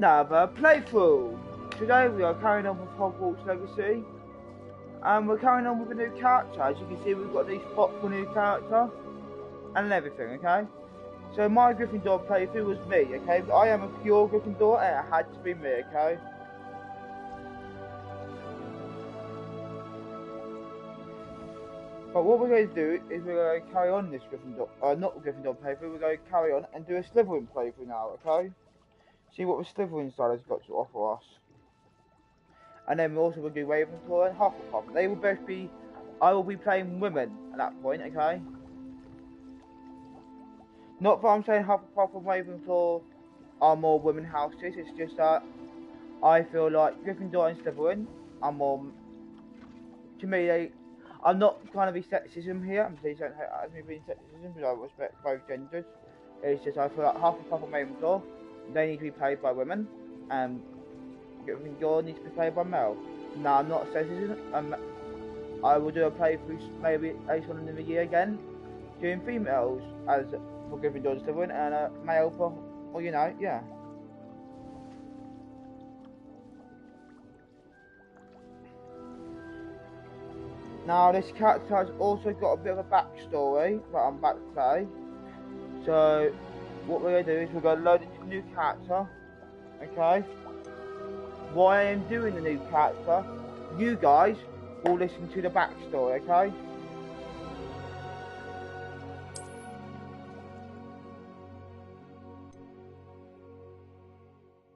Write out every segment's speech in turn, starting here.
Another playthrough! Today we are carrying on with Hogwarts Legacy, and we're carrying on with a new character. As you can see, we've got these spots for a new character, and everything, okay? So my Gryffindor playthrough was me, okay? I am a pure Gryffindor, and it had to be me, okay? But what we're going to do is we're going to carry on this Gryffindor, not Gryffindor playthrough, we're going to carry on and do a Slytherin playthrough now, okay? See what the Slytherin side has got to offer us. And then we're also going to do Ravenclaw and Hufflepuff. They will both be, I will be playing women at that point, okay? Not that I'm saying Hufflepuff and Ravenclaw are more women houses, it's just that I feel like Gryffindor and Slytherin are more, to me, I'm not trying to be sexism here, and please don't hate as me being sexism, because I respect both genders. It's just I feel like Hufflepuff and Ravenclaw, they need to be played by women, and Gryffindor needs to be played by male. No, I'm not sexism. I will do a playthrough maybe later on in the year again, doing females as for Gryffindor and Slytherin, and a male for, well, you know, yeah. Now this character has also got a bit of a backstory that I'm about to play. So what we're going to do is we're going to load a new character, okay? While I am doing the new character, you guys will listen to the backstory, okay?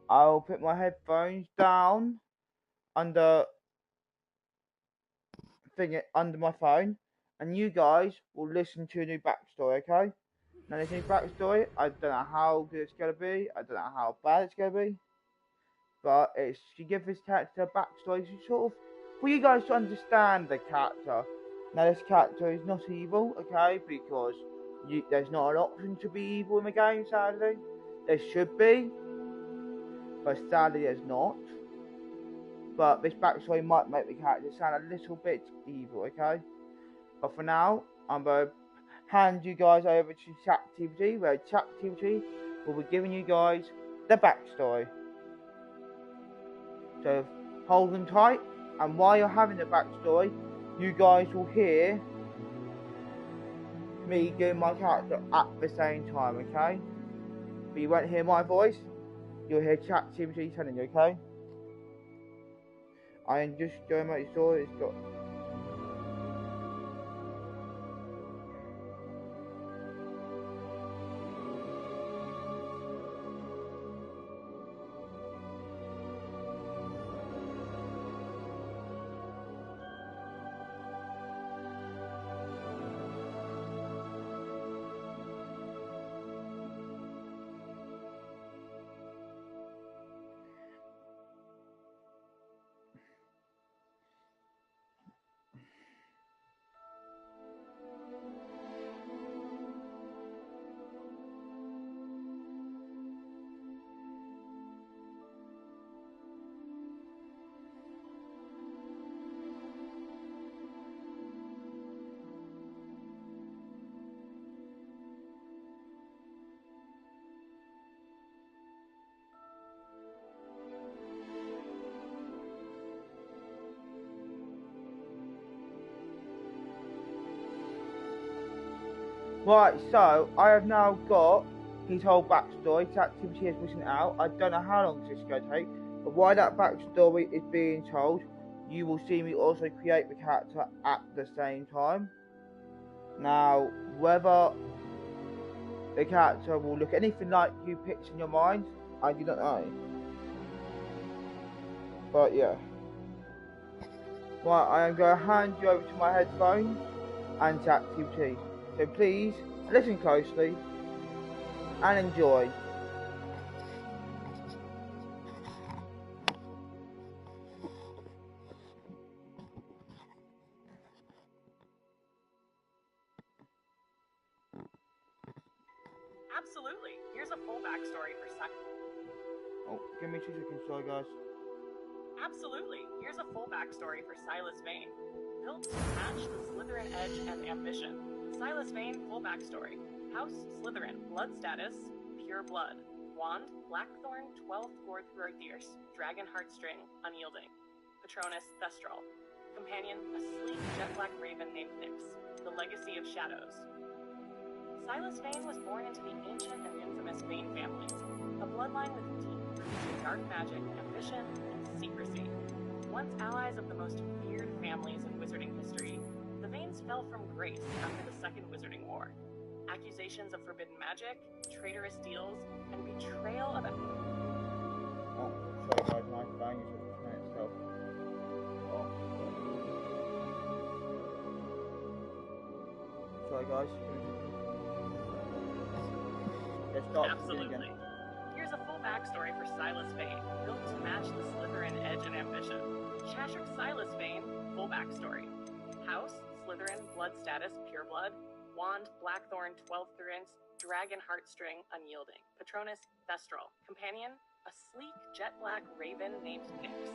I'll put my headphones down under my phone, and you guys will listen to a new backstory, okay? Now this new backstory, I don't know how good it's gonna be, I don't know how bad it's gonna be, but it's to give this character a backstory to sort of, for you guys to understand the character. Now this character is not evil, okay, because there's not an option to be evil in the game, sadly. There should be, but sadly there's not. But this backstory might make the character sound a little bit evil, okay? But for now, I'm going to hand you guys over to ChatGPT, where ChatGPT will be giving you guys the backstory. So hold them tight, and while you're having the backstory, you guys will hear me doing my character at the same time, okay? But you won't hear my voice, you'll hear ChatGPT telling you, okay? I am just going to make sure it's got. Right, so I have now got his whole backstory. ChatGPT has written it out. I don't know how long this is going to take, but while that backstory is being told, you will see me also create the character at the same time. Now, whether the character will look anything like you picked in your mind, I do not know. But yeah. Right, I am going to hand you over to my headphones and ChatGPT. So please, listen closely and enjoy. Absolutely. Here's a full backstory for Oh, give me 2 seconds, sorry guys. Absolutely. Here's a full backstory for Silas Vane. Built to match the Slytherin edge and ambition. Silas Vane, full backstory. House Slytherin, blood status, pure blood. Wand, Blackthorn, 12th Gourd Fierce, Dragon Heartstring, Unyielding. Patronus, Thestral. Companion, a sleek jet-black raven named Nyx. The Legacy of Shadows. Silas Vane was born into the ancient and infamous Vane family, a bloodline with deep roots in dark magic, ambition, and secrecy. Once allies of the most feared families in wizarding history, the Vanes fell from grace after the Second Wizarding War. Accusations of forbidden magic, traitorous deals, and betrayal of... Oh, sorry guys, my phone is just turning itself off. Sorry guys. Let's start Absolutely. again. Here's a full backstory for Silas Vane, built to match the Slytherin edge and ambition. Shashik Silas Vane, full backstory. House, Slytherin, blood status, pure blood. Wand, Blackthorn, 12th Dragon Heartstring, Unyielding. Patronus, Thestral. Companion, a sleek jet-black raven named Nyx.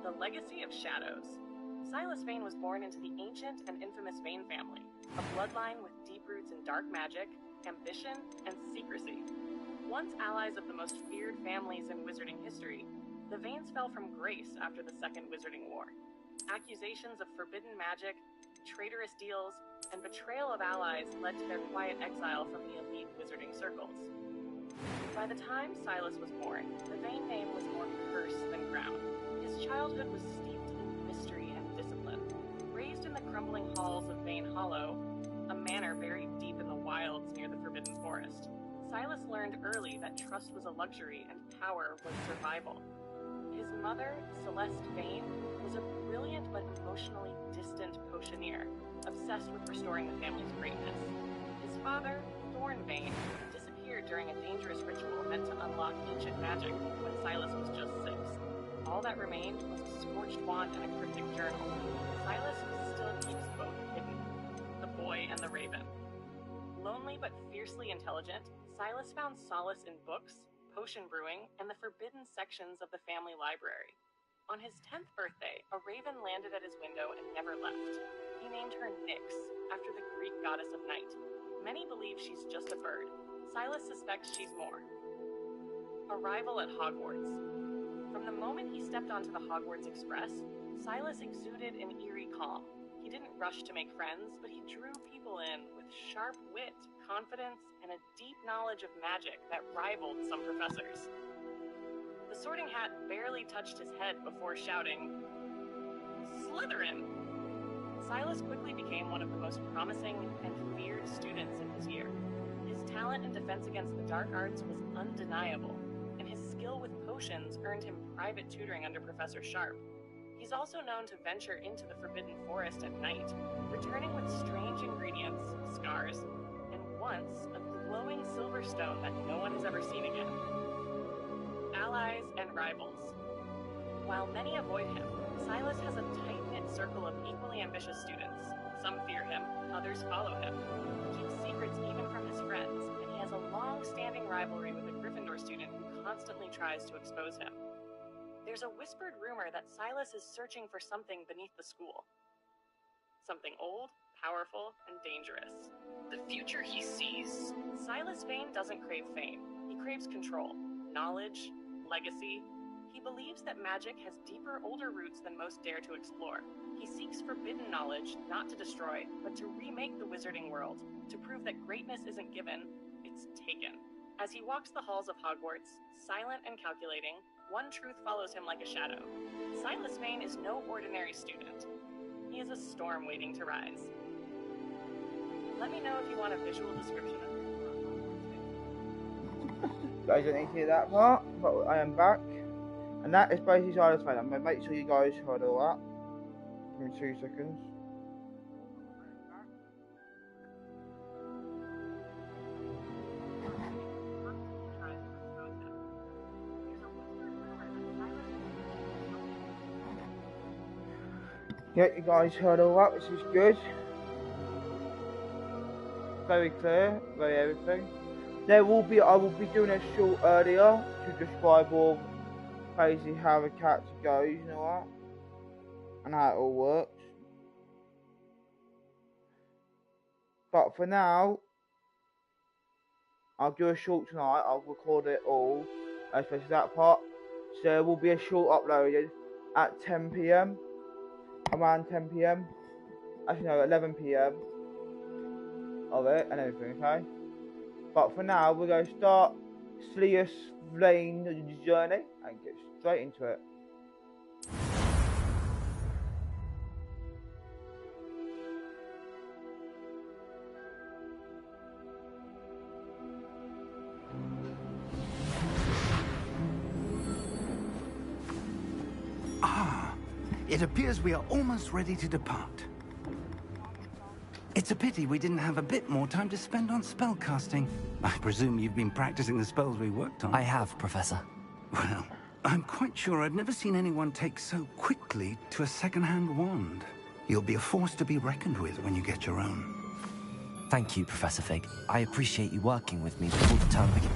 The Legacy of Shadows. Silas Vane was born into the ancient and infamous Vane family, a bloodline with deep roots in dark magic, ambition, and secrecy. Once allies of the most feared families in wizarding history, the Vanes fell from grace after the Second Wizarding War. Accusations of forbidden magic, traitorous deals, and betrayal of allies led to their quiet exile from the elite wizarding circles. By the time Silas was born, the Vane name was more curse than crown. His childhood was steeped in mystery and discipline. Raised in the crumbling halls of Vane Hollow, a manor buried deep in the wilds near the Forbidden Forest, Silas learned early that trust was a luxury and power was survival. His mother, Celeste Vane, was a brilliant but emotionally distant potioneer, obsessed with restoring the family's greatness. His father, Thorn Vane, disappeared during a dangerous ritual meant to unlock ancient magic when Silas was just 6. All that remained was a scorched wand and a cryptic journal. Silas still keeps both hidden, the boy and the raven. Lonely but fiercely intelligent, Silas found solace in books, potion brewing, and the forbidden sections of the family library. On his 10th birthday, a raven landed at his window and never left. He named her Nyx, after the Greek goddess of night. Many believe she's just a bird. Silas suspects she's more. Arrival at Hogwarts. From the moment he stepped onto the Hogwarts Express, Silas exuded an eerie calm. He didn't rush to make friends, but he drew people in with sharp wit, confidence, and a deep knowledge of magic that rivaled some professors. The Sorting Hat barely touched his head before shouting, "Slytherin!" Silas quickly became one of the most promising and feared students in his year. His talent in defense against the dark arts was undeniable, and his skill with potions earned him private tutoring under Professor Sharp. He's also known to venture into the Forbidden Forest at night, returning with strange ingredients, scars, and once a glowing silver stone that no one has ever seen again. Allies and rivals. While many avoid him, Silas has a tight-knit circle of equally ambitious students. Some fear him, others follow him. He keeps secrets even from his friends, and he has a long-standing rivalry with a Gryffindor student who constantly tries to expose him. There's a whispered rumor that Silas is searching for something beneath the school. Something old, powerful, and dangerous. The future he sees. Silas Vane doesn't crave fame. He craves control, knowledge, legacy. He believes that magic has deeper, older roots than most dare to explore. He seeks forbidden knowledge, not to destroy, but to remake the wizarding world, to prove that greatness isn't given, it's taken. As he walks the halls of Hogwarts, silent and calculating, one truth follows him like a shadow. Silas Vane is no ordinary student. He is a storm waiting to rise. Let me know if you want a visual description of it. Guys, I didn't hear that part, but I am back. And that is basically Silas Vane. I'm going to make sure you guys heard all that. Give me 2 seconds. Yeah, you guys heard all that, which is good. Very clear, very everything. I will be doing a short earlier to describe all basically how the character goes, you know what? And how it all works. But for now, I'll do a short tonight. I'll record it all, especially that part. So there will be a short uploaded at 10 p.m. around 10 p.m. Actually no, 11 p.m. of it and everything, okay? But for now, we're going to start Slytherin journey and get straight into it. It appears we are almost ready to depart. It's a pity we didn't have a bit more time to spend on spellcasting. I presume you've been practicing the spells we worked on. I have, Professor. Well, I'm quite sure I've never seen anyone take so quickly to a second-hand wand. You'll be a force to be reckoned with when you get your own. Thank you, Professor Fig. I appreciate you working with me before the term begins.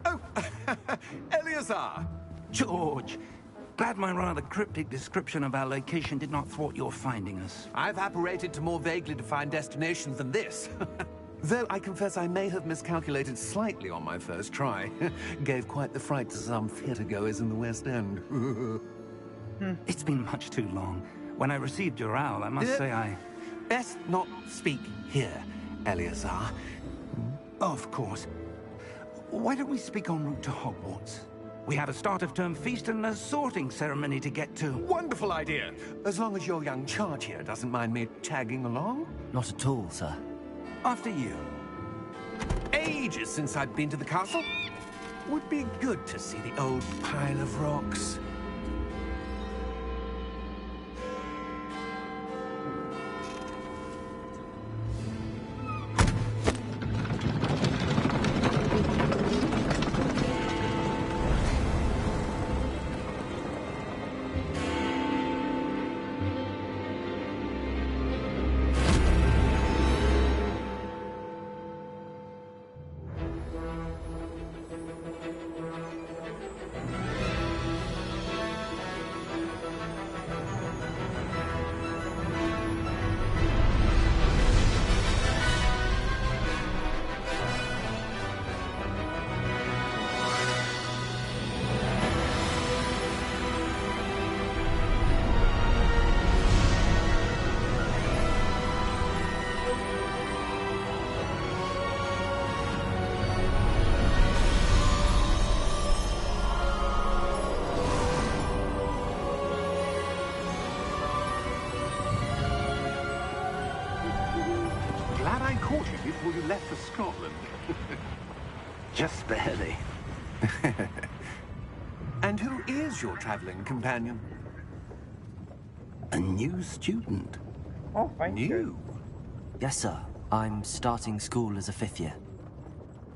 Oh, Eleazar! George! Glad my rather cryptic description of our location did not thwart your finding us. I've apparated to more vaguely defined destinations than this. Though I confess I may have miscalculated slightly on my first try. Gave quite the fright to some theatre-goers in the West End. It's been much too long. When I received your owl, I must say I... Best not speak here, Eleazar. Of course. Why don't we speak en route to Hogwarts? We have a start-of-term feast and a sorting ceremony to get to. Wonderful idea! As long as your young charge here doesn't mind me tagging along. Not at all, sir. After you. Ages since I've been to the castle. Would be good to see the old pile of rocks. Glad I caught you before you left for Scotland. Just barely. And who is your traveling companion? A new student. Oh, thank you. New? Yes, sir. I'm starting school as a 5th year.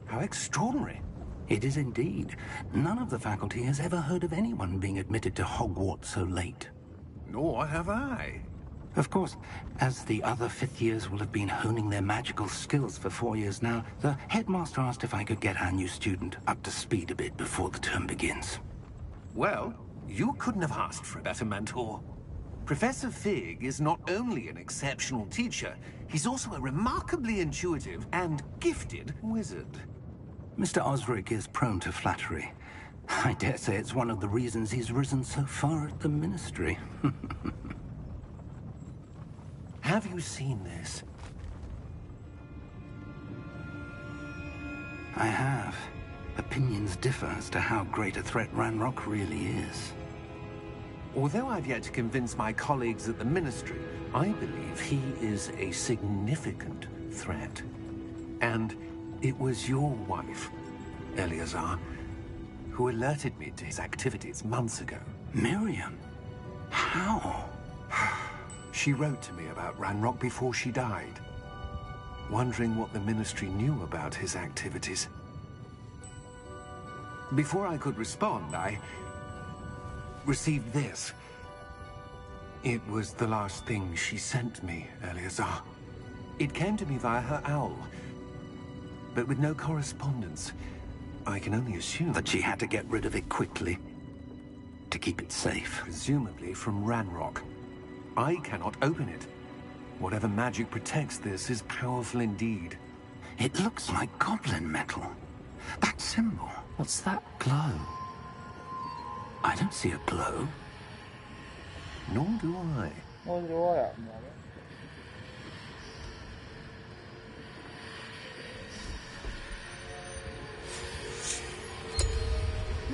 How extraordinary. It is indeed. None of the faculty has ever heard of anyone being admitted to Hogwarts so late. Nor have I. Of course, as the other 5th years will have been honing their magical skills for 4 years now, the headmaster asked if I could get our new student up to speed a bit before the term begins. Well, you couldn't have asked for a better mentor. Professor Fig is not only an exceptional teacher, he's also a remarkably intuitive and gifted wizard. Mr. Osric is prone to flattery. I dare say it's one of the reasons he's risen so far at the Ministry. Have you seen this? I have. Opinions differ as to how great a threat Ranrock really is. Although I've yet to convince my colleagues at the Ministry, I believe he is a significant threat. And it was your wife, Eleazar, who alerted me to his activities months ago. Miriam? How? She wrote to me about Ranrock before she died, wondering what the Ministry knew about his activities. Before I could respond, I received this. It was the last thing she sent me, Eleazar. It came to me via her owl, but with no correspondence. I can only assume That she had to get rid of it quickly to keep it safe. presumably from Ranrock. I cannot open it. Whatever magic protects this is powerful indeed. It looks like goblin metal. That symbol. What's that glow? I don't see a glow. Nor do I. Nor do I at the moment.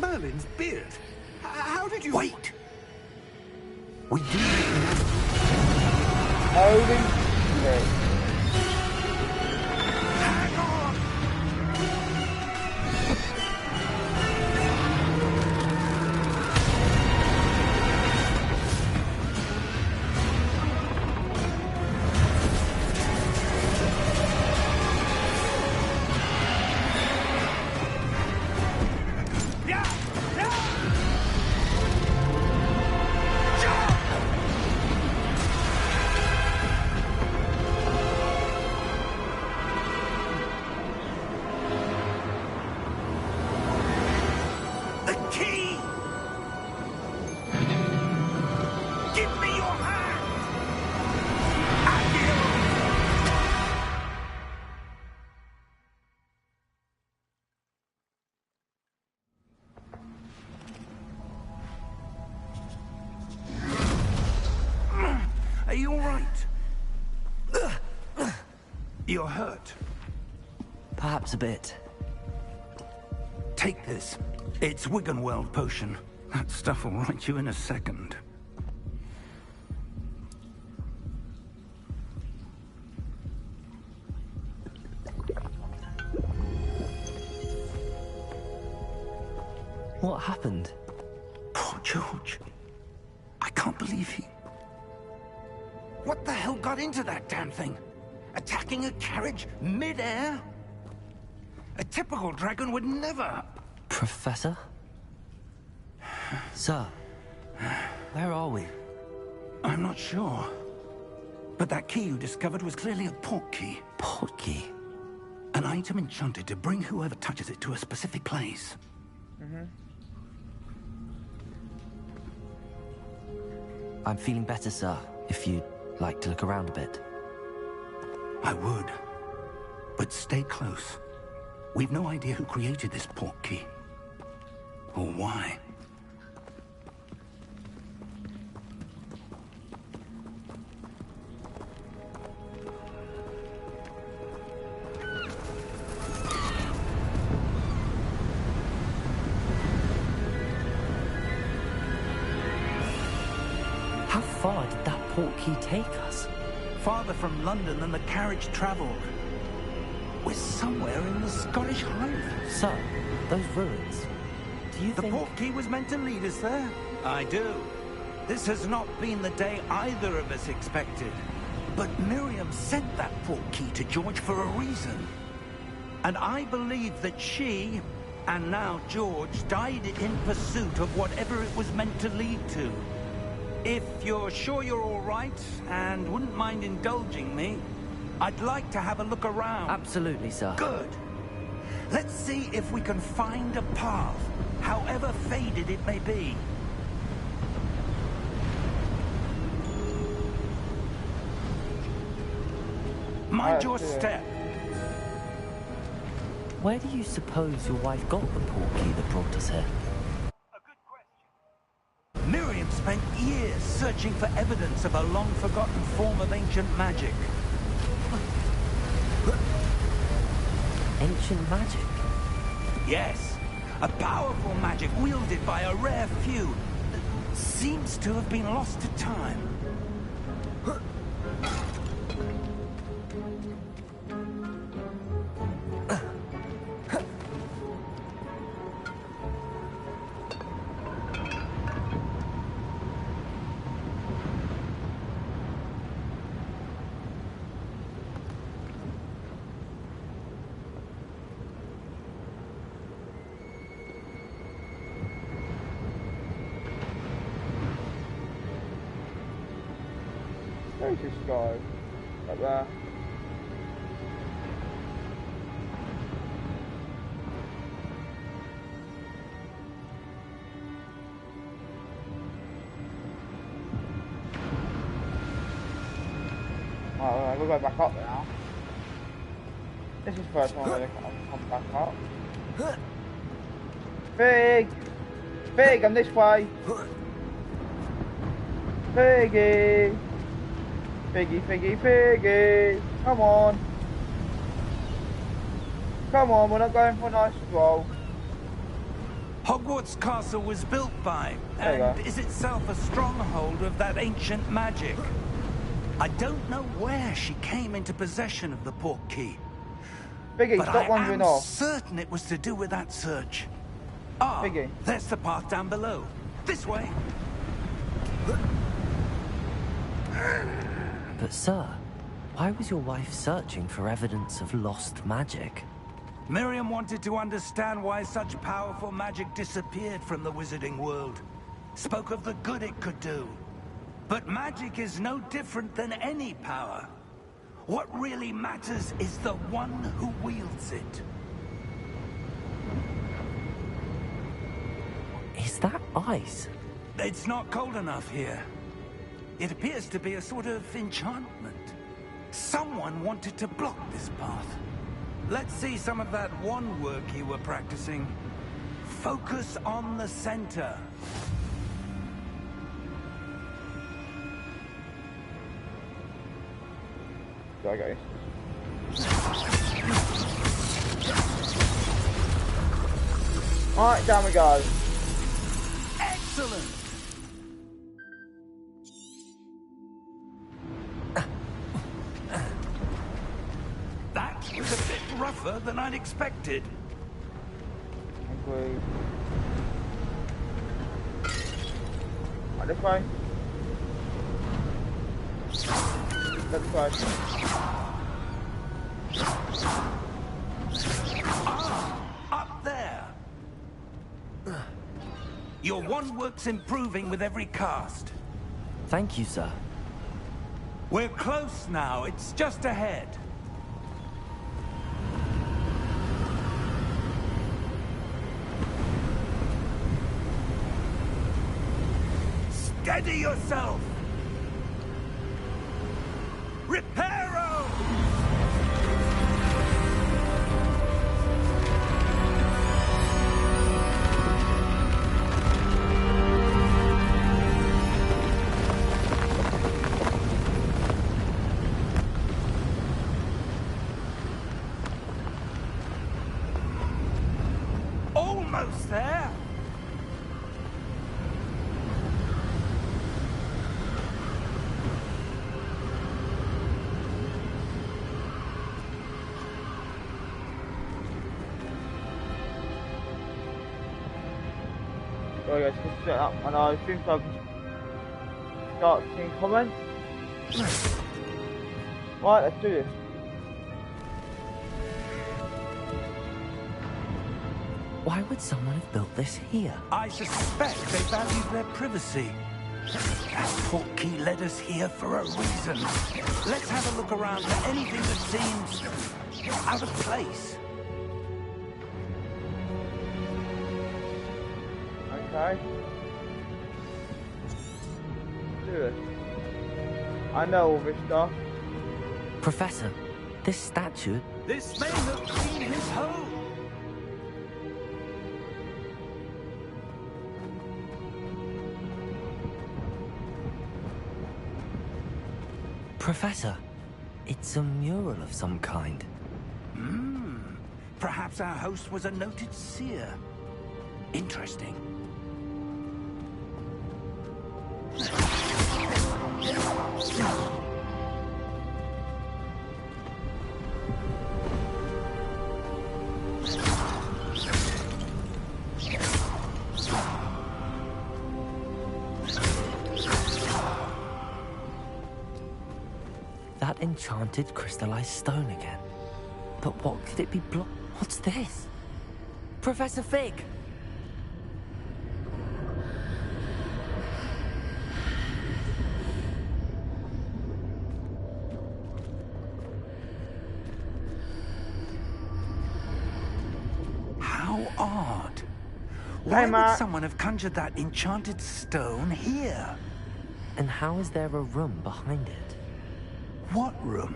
Merlin's beard. How did you... Wait! We do... Holy shit. Hang on! Are you all right? You're hurt. Perhaps a bit. Take this. It's Wiggenweld potion. That stuff will right you in a second. What happened? Poor George. I can't believe he... What the hell got into that damn thing? Attacking a carriage mid-air? A typical dragon would never... Professor? Sir, where are we? I'm not sure. But that key you discovered was clearly a port key. Port key? An item enchanted to bring whoever touches it to a specific place. I'm feeling better, sir, if you'd like to look around a bit. I would. But stay close. We've no idea who created this port key. Or why. How far did that port key take us? Farther from London than the carriage travelled. We're somewhere in the Scottish Highlands. Sir, those ruins. Do you The think... port key was meant to lead us there? I do. This has not been the day either of us expected. But Miriam sent that port key to George for a reason. And I believe that she, and now George, died in pursuit of whatever it was meant to lead to. If you're sure you're all right, and wouldn't mind indulging me, I'd like to have a look around. Absolutely, sir. Good. Let's see if we can find a path, however faded it may be. Mind your step. Where do you suppose your wife got the port key that brought us here? Miriam spent years searching for evidence of a long-forgotten form of ancient magic. Ancient magic? Yes, a powerful magic wielded by a rare few that seems to have been lost to time. Where's this guy? Up there. I'm gonna go back up now. This is the first time I'm gonna come back up. Fig! Fig, I'm this way! Figgy! Figgy, figgy, figgy! Come on! Come on, we're not going for a nice stroll. Hogwarts Castle was built by, and is itself a stronghold of that ancient magic. I don't know where she came into possession of the portkey. Figgy, but stop wandering off. I'm certain it was to do with that search. Ah, Figgy. There's the path down below. This way. But sir, why was your wife searching for evidence of lost magic? Miriam wanted to understand why such powerful magic disappeared from the wizarding world. Spoke of the good it could do. But magic is no different than any power. What really matters is the one who wields it. Is that ice? It's not cold enough here. It appears to be a sort of enchantment. Someone wanted to block this path. Let's see some of that wand work you were practicing. Focus on the center. Do I go? Alright, down we go. Excellent! That was a bit rougher than I'd expected. Agreed. Right, this way. This way. Up there! Your wand work's improving with every cast. Thank you, sir. We're close now. It's just ahead. Steady yourself! Reparo! Almost there! So guys, just set up and I think I can start seeing comments. Right, let's do this. Why would someone have built this here? I suspect they valued their privacy. That portkey led us here for a reason. Let's have a look around for anything that seems out of place. Okay. Do it. I know all this stuff. Professor, this statue... This may have been his home. Professor, it's a mural of some kind. Perhaps our host was a noted seer. Interesting. That enchanted crystallized stone again. But what could it be What's this? Professor Fig! How odd. Why would Matt. someone have conjured that enchanted stone here? And how is there a room behind it? What room?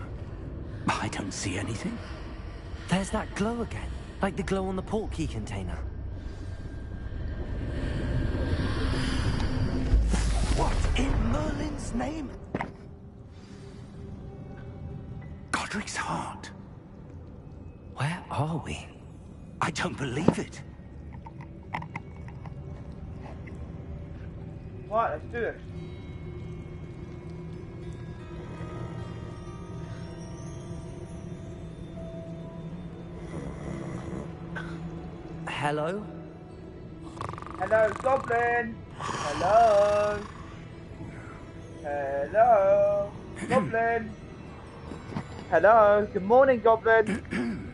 I don't see anything. There's that glow again, like the glow on the portkey container. What in Merlin's name? Godric's heart. Where are we? I don't believe it. Right, let's do this. Hello? Hello, Goblin. Hello. Hello, Goblin. Hello. Good morning, Goblin.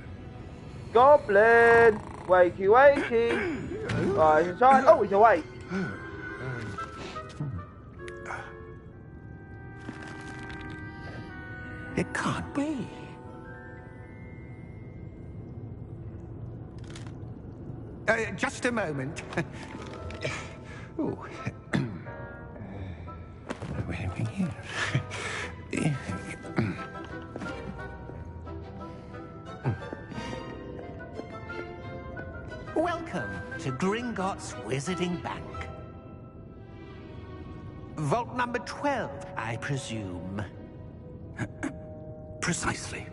Goblin. Wakey, wakey. Rise and shine. Oh, he's awake. It can't be. Just a moment. Oh. Welcome to Gringotts Wizarding Bank. Vault number 12, I presume. Precisely.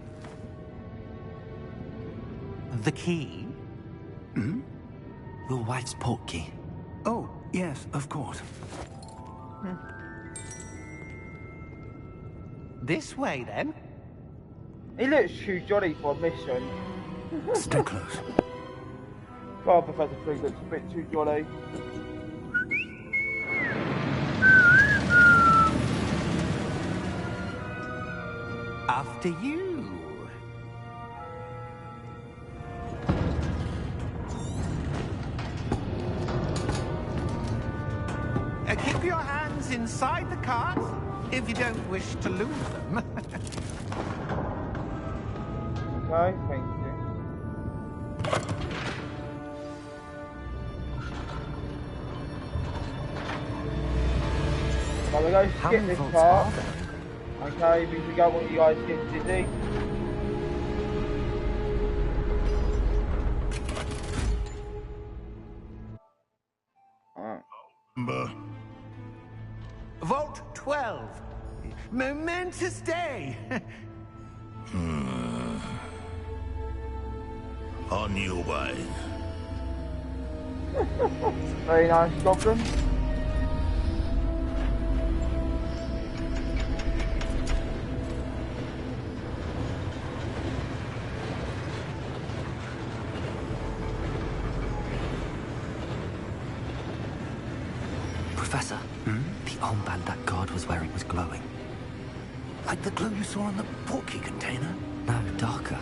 The key? Hmm? Your wife's portkey. Oh, yes, of course. This way, then. He looks too jolly for a mission. Stay close. Oh, Professor Fig looks a bit too jolly. After you. Keep your hands inside the cart if you don't wish to lose them. Okay, thank you. Well, we're going to skip this part. Okay, because we don't want you guys to get dizzy. Vault 12. Momentous day. On your way. Very nice, Goblin. Professor, the armband that guard was wearing was glowing. Like the glow you saw on the portkey container? No, darker.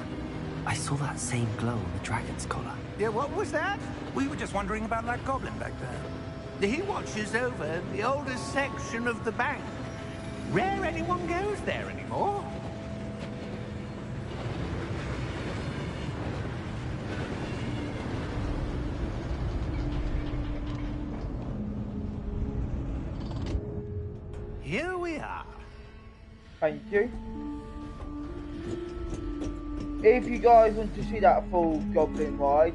I saw that same glow on the dragon's collar. Yeah, what was that? We were just wondering about that goblin back there. He watches over the oldest section of the bank. Rare anyone goes there anymore. Here we are. Thank you. If you guys want to see that full Goblin ride,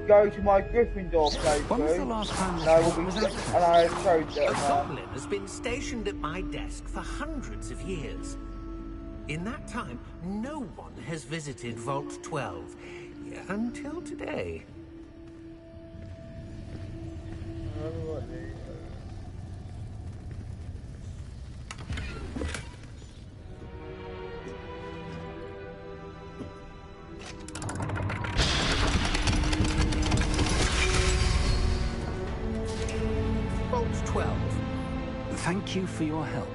go to my Gryffindor playthrough. When was the last time and I showed A it. goblin has been stationed at my desk for hundreds of years. In that time, no one has visited Vault 12 until today. Vault 12. Thank you for your help.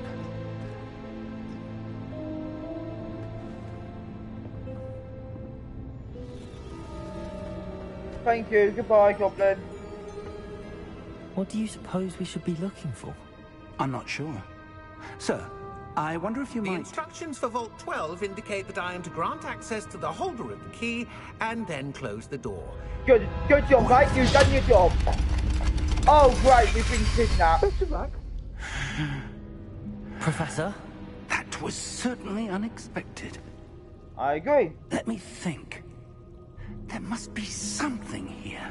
Thank you. Goodbye, Goblin. What do you suppose we should be looking for? I'm not sure. Sir, I wonder if you The might... instructions for Vault 12 indicate that I am to grant access to the holder of the key and then close the door. Good job, mate. You've done your job. Oh, great. We've been kidnapped. Best of luck. Professor? That That was certainly unexpected. I agree. Let me think. There must be something here.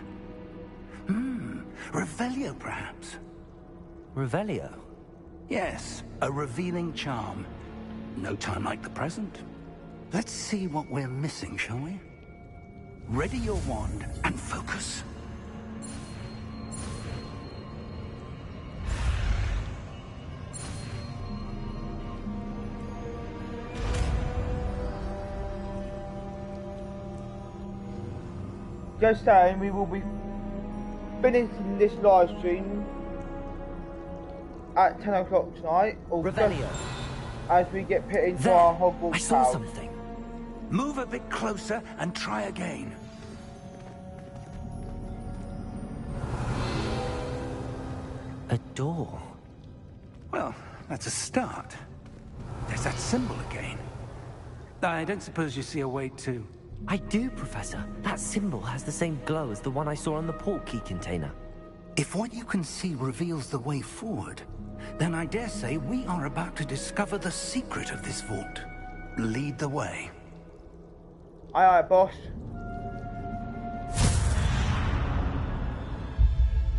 Revelio, perhaps? Revelio? Yes, a revealing charm. No time like the present. Let's see what we're missing, shall we? Ready your wand and focus. Just saying, we will be finishing this live stream at 10 o'clock tonight. Or Revelio. as we get put into There! our Hogwarts I saw house. something. Move a bit closer and try again. A door. Well, that's a start. There's that symbol again. I don't suppose you see a way to... I do, Professor. That symbol has the same glow as the one I saw on the portkey container. If what you can see reveals the way forward, then I dare say we are about to discover the secret of this vault. Lead the way. Aye, aye, boss.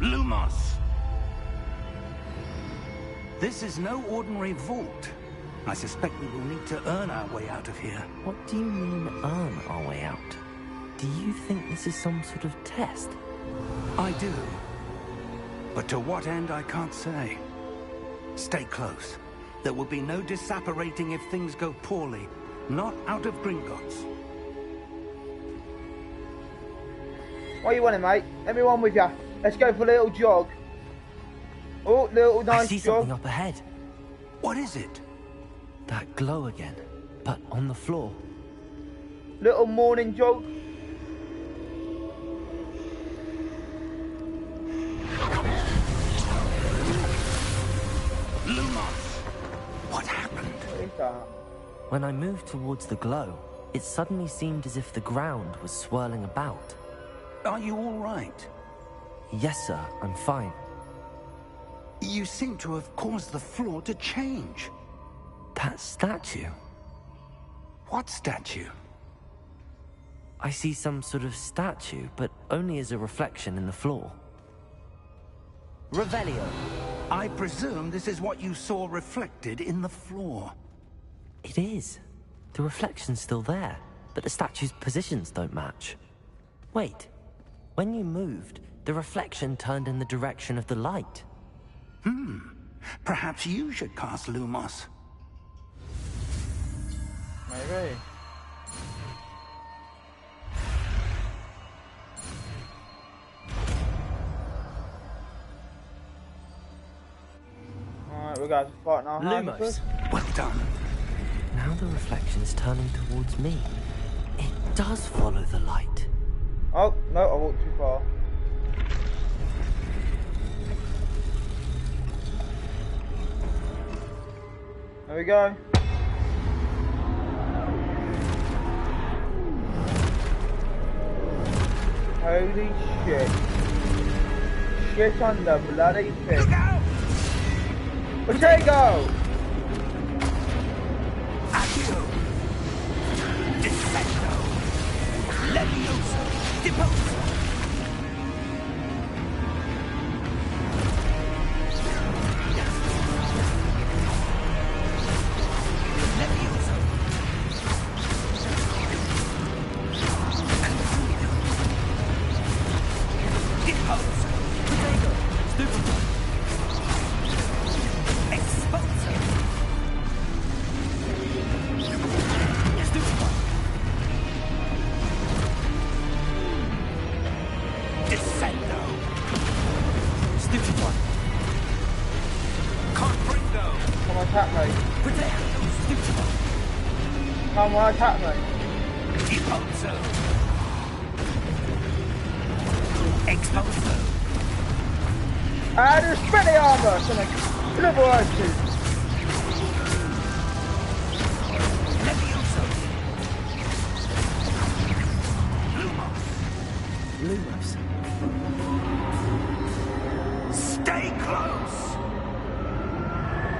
Lumos! This is no ordinary vault. I suspect we will need to earn our way out of here. What do you mean, earn our way out? Do you think this is some sort of test? I do. But to what end, I can't say. Stay close. There will be no disapparating if things go poorly. Not out of Gringotts. What you wanting, mate? Let me one with you. Let's go for a little jog. Oh, little nice I see jog. something up ahead. What is it? That glow again, but on the floor. Little morning jog. Lumos! What happened? What is that? When I moved towards the glow, it suddenly seemed as if the ground was swirling about. Are you all right? Yes, sir, I'm fine. You seem to have caused the floor to change. That statue. What statue? I see some sort of statue, but only as a reflection in the floor. Revelio. I presume this is what you saw reflected in the floor. It is. The reflection's still there, but the statue's positions don't match. Wait. When you moved, the reflection turned in the direction of the light. Perhaps you should cast Lumos. Maybe. Alright, we're going to fight now. Lumos. Well done. Now the reflection's turning towards me. It does follow the light. Oh, no, I walked too far. There we go. Holy shit. Shit on the bloody thing. Look out! Potato! Accio! Defecto! Levioso! Deposo! Levioso! Deposo! Potato! Stupid! Exposo! Stupid! Descendo! Stupid one! Confringo! Come on, attack me. Potato! Stupid one! Come on, attack me. Deposo! Exposo! And there's many armor, so like, liberation. Levioso! Lumos! Lumos. Stay close!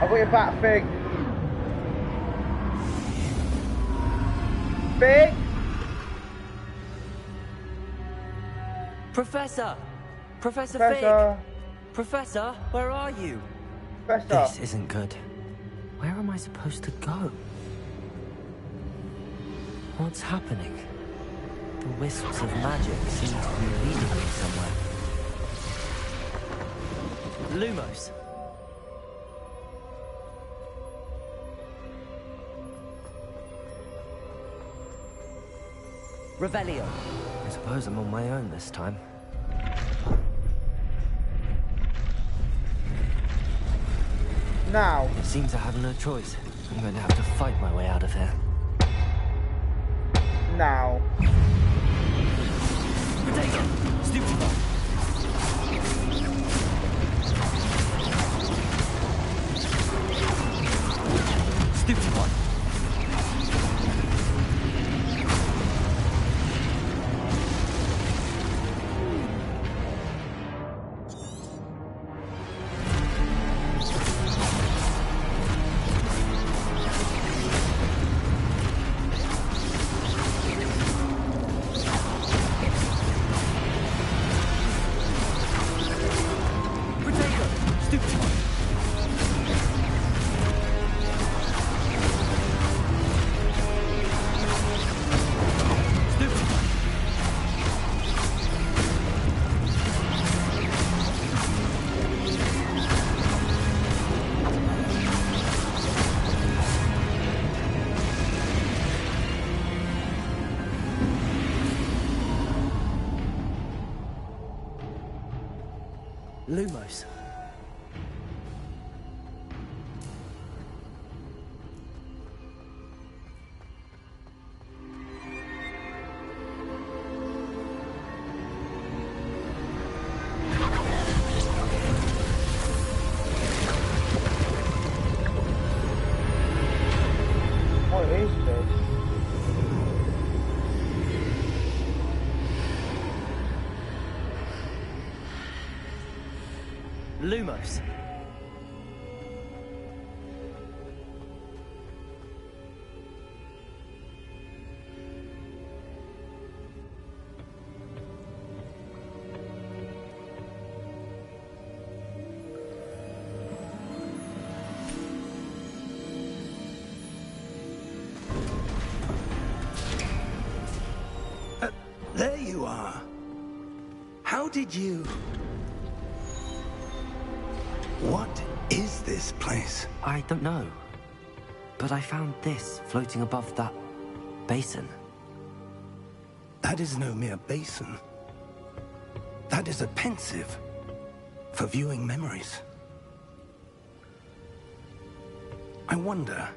I've got your back thing. Big! Professor! Professor Professor! Fig! Professor, where are you? Professor! This isn't good. Where am I supposed to go? What's happening? The wisps of magic seem to be leading me somewhere. Lumos! Revelio! I suppose I'm on my own this time. Now. It seems I have no choice. I'm going to have to fight my way out of here. Now. Potato! Stupid one! Stupid one! Lumos. What is this? Lumos. There you are. How did you... What is this place? I don't know. But I found this floating above that basin. That is no mere basin. That is a pensive for viewing memories. I wonder...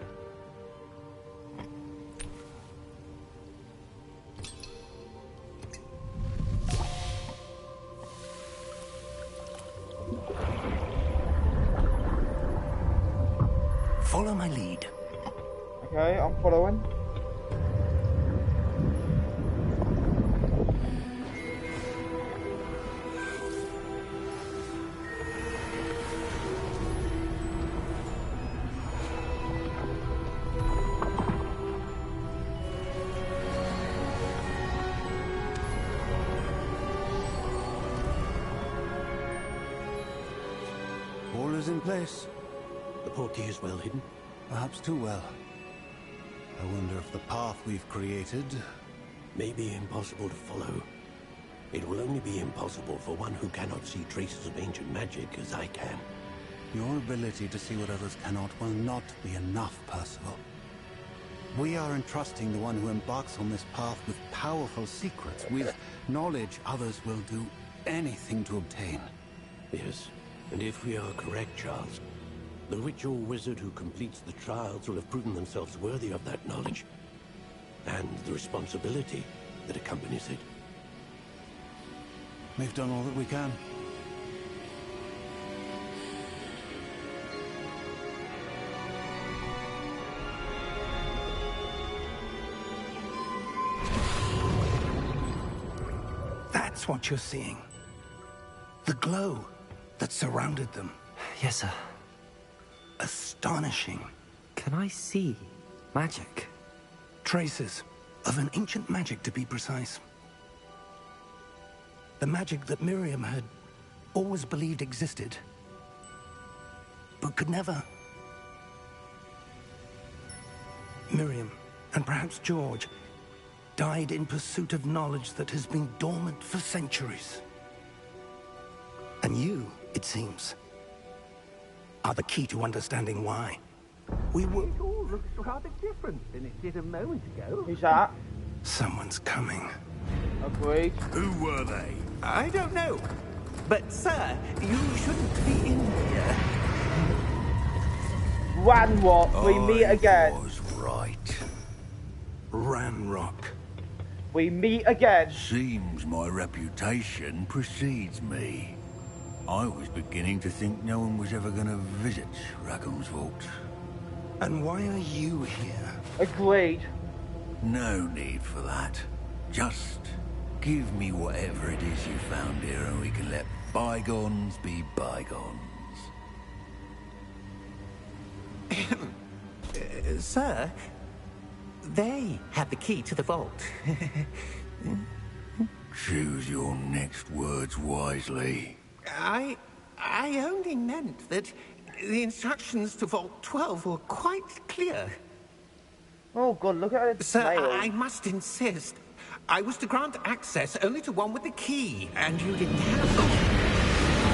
Follow my lead. Okay, I'm following. All is in place. The portkey is well hidden. Perhaps too well. I wonder if the path we've created... May be impossible to follow. It will only be impossible for one who cannot see traces of ancient magic as I can. Your ability to see what others cannot will not be enough, Percival. We are entrusting the one who embarks on this path with powerful secrets, with knowledge others will do anything to obtain. Yes, and if we are correct, Charles, the witch or wizard who completes the trials will have proven themselves worthy of that knowledge, and the responsibility that accompanies it. We've done all that we can. That's what you're seeing. The glow that surrounded them. Yes, sir. Astonishing. Can I see magic? Traces. Of an ancient magic, to be precise. The magic that Miriam had always believed existed, but could never. Miriam, and perhaps George, died in pursuit of knowledge that has been dormant for centuries. And you, it seems, are the key to understanding why. We were... It all looks rather different than it did a moment ago. Who's that? Someone's coming. Agreed. Who were they? I don't know. But, sir, you shouldn't be in here. Ranrock, we meet again. I was right. Ranrock. We meet again. Seems my reputation precedes me. I was beginning to think no one was ever going to visit Rackham's Vault. And why are you here? Agreed. No need for that. Just give me whatever it is you found here and we can let bygones be bygones. Sir, they have the key to the vault. Choose your next words wisely. I only meant that the instructions to Vault 12 were quite clear. Oh god, look at it. Sir, I must insist. I was to grant access only to one with the key, and you didn't have it.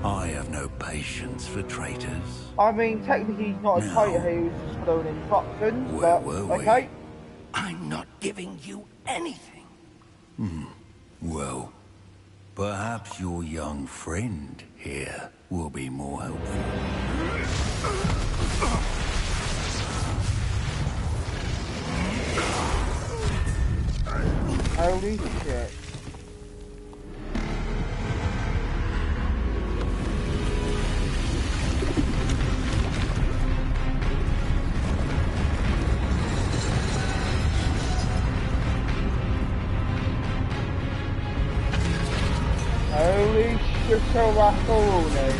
I have no patience for traitors. I mean, technically he's not a No. traitor, he was just following instructions, Where but were we? okay. I'm not giving you anything. Well, perhaps your young friend here will be more helpful. Holy shit. Holy shit, macaroni.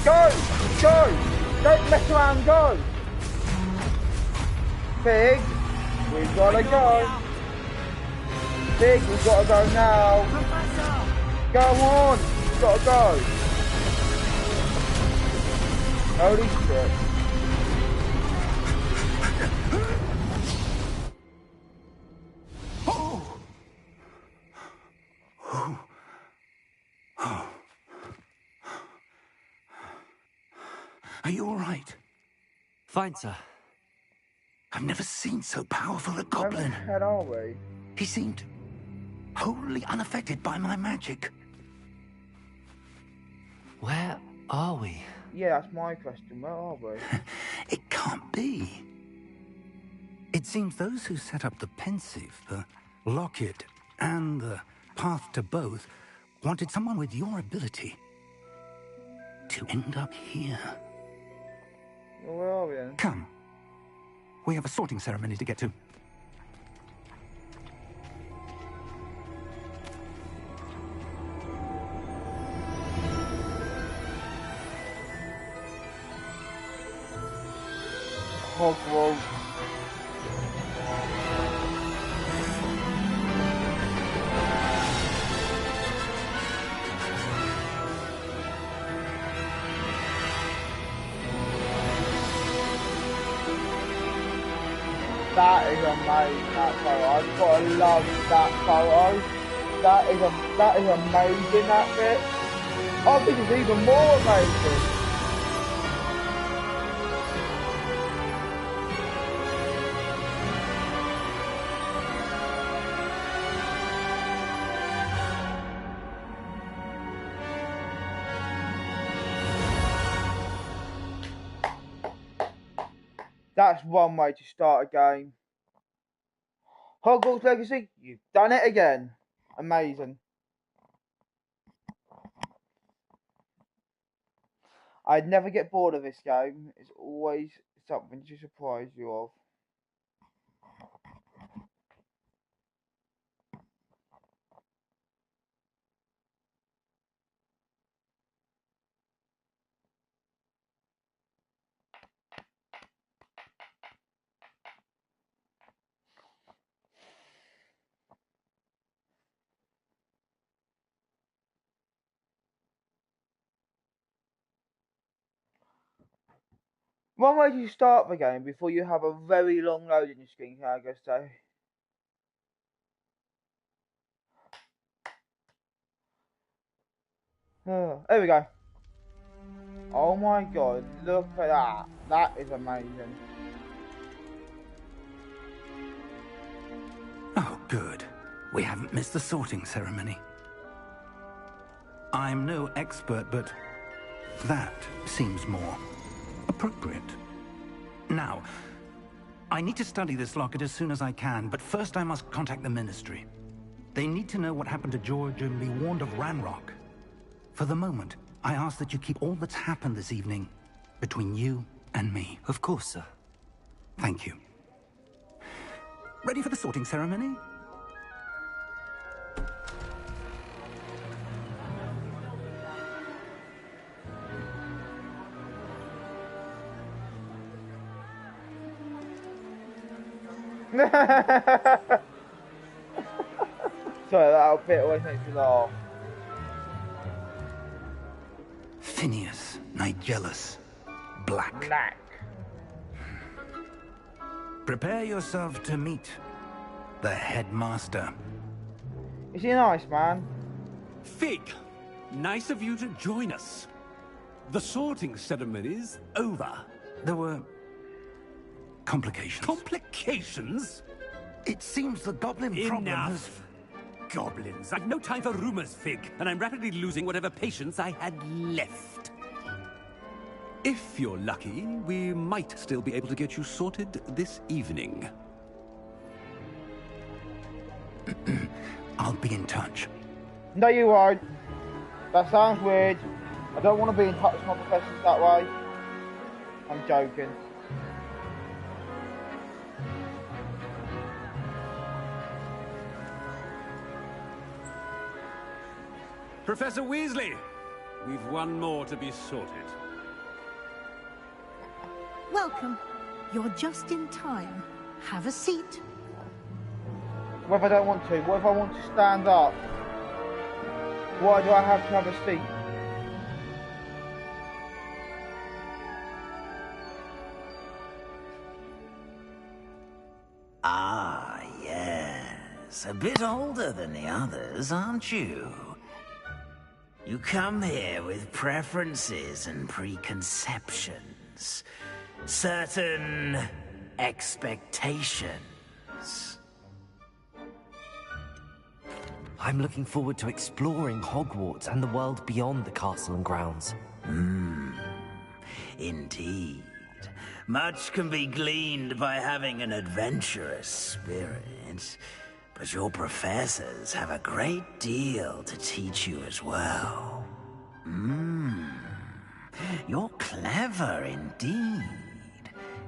Go! Go! Don't mess around, go! Big, we've gotta go. Big, we've gotta go now. Go on, we've gotta go. Holy shit. Are you all right? Fine, sir. I've never seen so powerful a Where the goblin. hell are we? He seemed wholly unaffected by my magic. Where are we? Yeah, that's my question. Where are we? It can't be. It seems those who set up the pensive, the locket, and the path to both wanted someone with your ability to end up here. Well, where are we then? Come. We have a sorting ceremony to get to. Hogwarts. That is amazing, that photo. I've got to love that photo. That is amazing, that bit. I think it's even more amazing. That's one way to start a game. Hogwarts Legacy, you've done it again. Amazing. I'd never get bored of this game. It's always something to surprise you of. One way to start the game before you have a very long loading screen, can I just say? Oh, there we go. Oh my god, look at that. That is amazing. Oh, good. We haven't missed the sorting ceremony. I'm no expert, but that seems more appropriate. Now, I need to study this locket as soon as I can, but first I must contact the Ministry. They need to know what happened to George and be warned of Ranrock. For the moment, I ask that you keep all that's happened this evening between you and me. Of course, sir. Thank you. Ready for the sorting ceremony? Sorry, that bit always makes me laugh. Phineas, Nigellus, Black. Prepare yourself to meet the headmaster. Is he nice, man? Fig, nice of you to join us. The sorting ceremony's over. There were complications. Complications? It seems the goblin problem has... Enough. Goblins. I've no time for rumors, Fig, and I'm rapidly losing whatever patience I had left. If you're lucky, we might still be able to get you sorted this evening. I'll be in touch. No, you won't. That sounds weird. I don't want to be in touch with my professors that way. I'm joking. Professor Weasley, we've one more to be sorted. Welcome. You're just in time. Have a seat. What if I don't want to? What if I want to stand up? Why do I have to have a seat? Ah, yes. A bit older than the others, aren't you? You come here with preferences and preconceptions. Certain expectations. I'm looking forward to exploring Hogwarts and the world beyond the castle and grounds. Indeed. Much can be gleaned by having an adventurous spirit, but your professors have a great deal to teach you as well. You're clever indeed.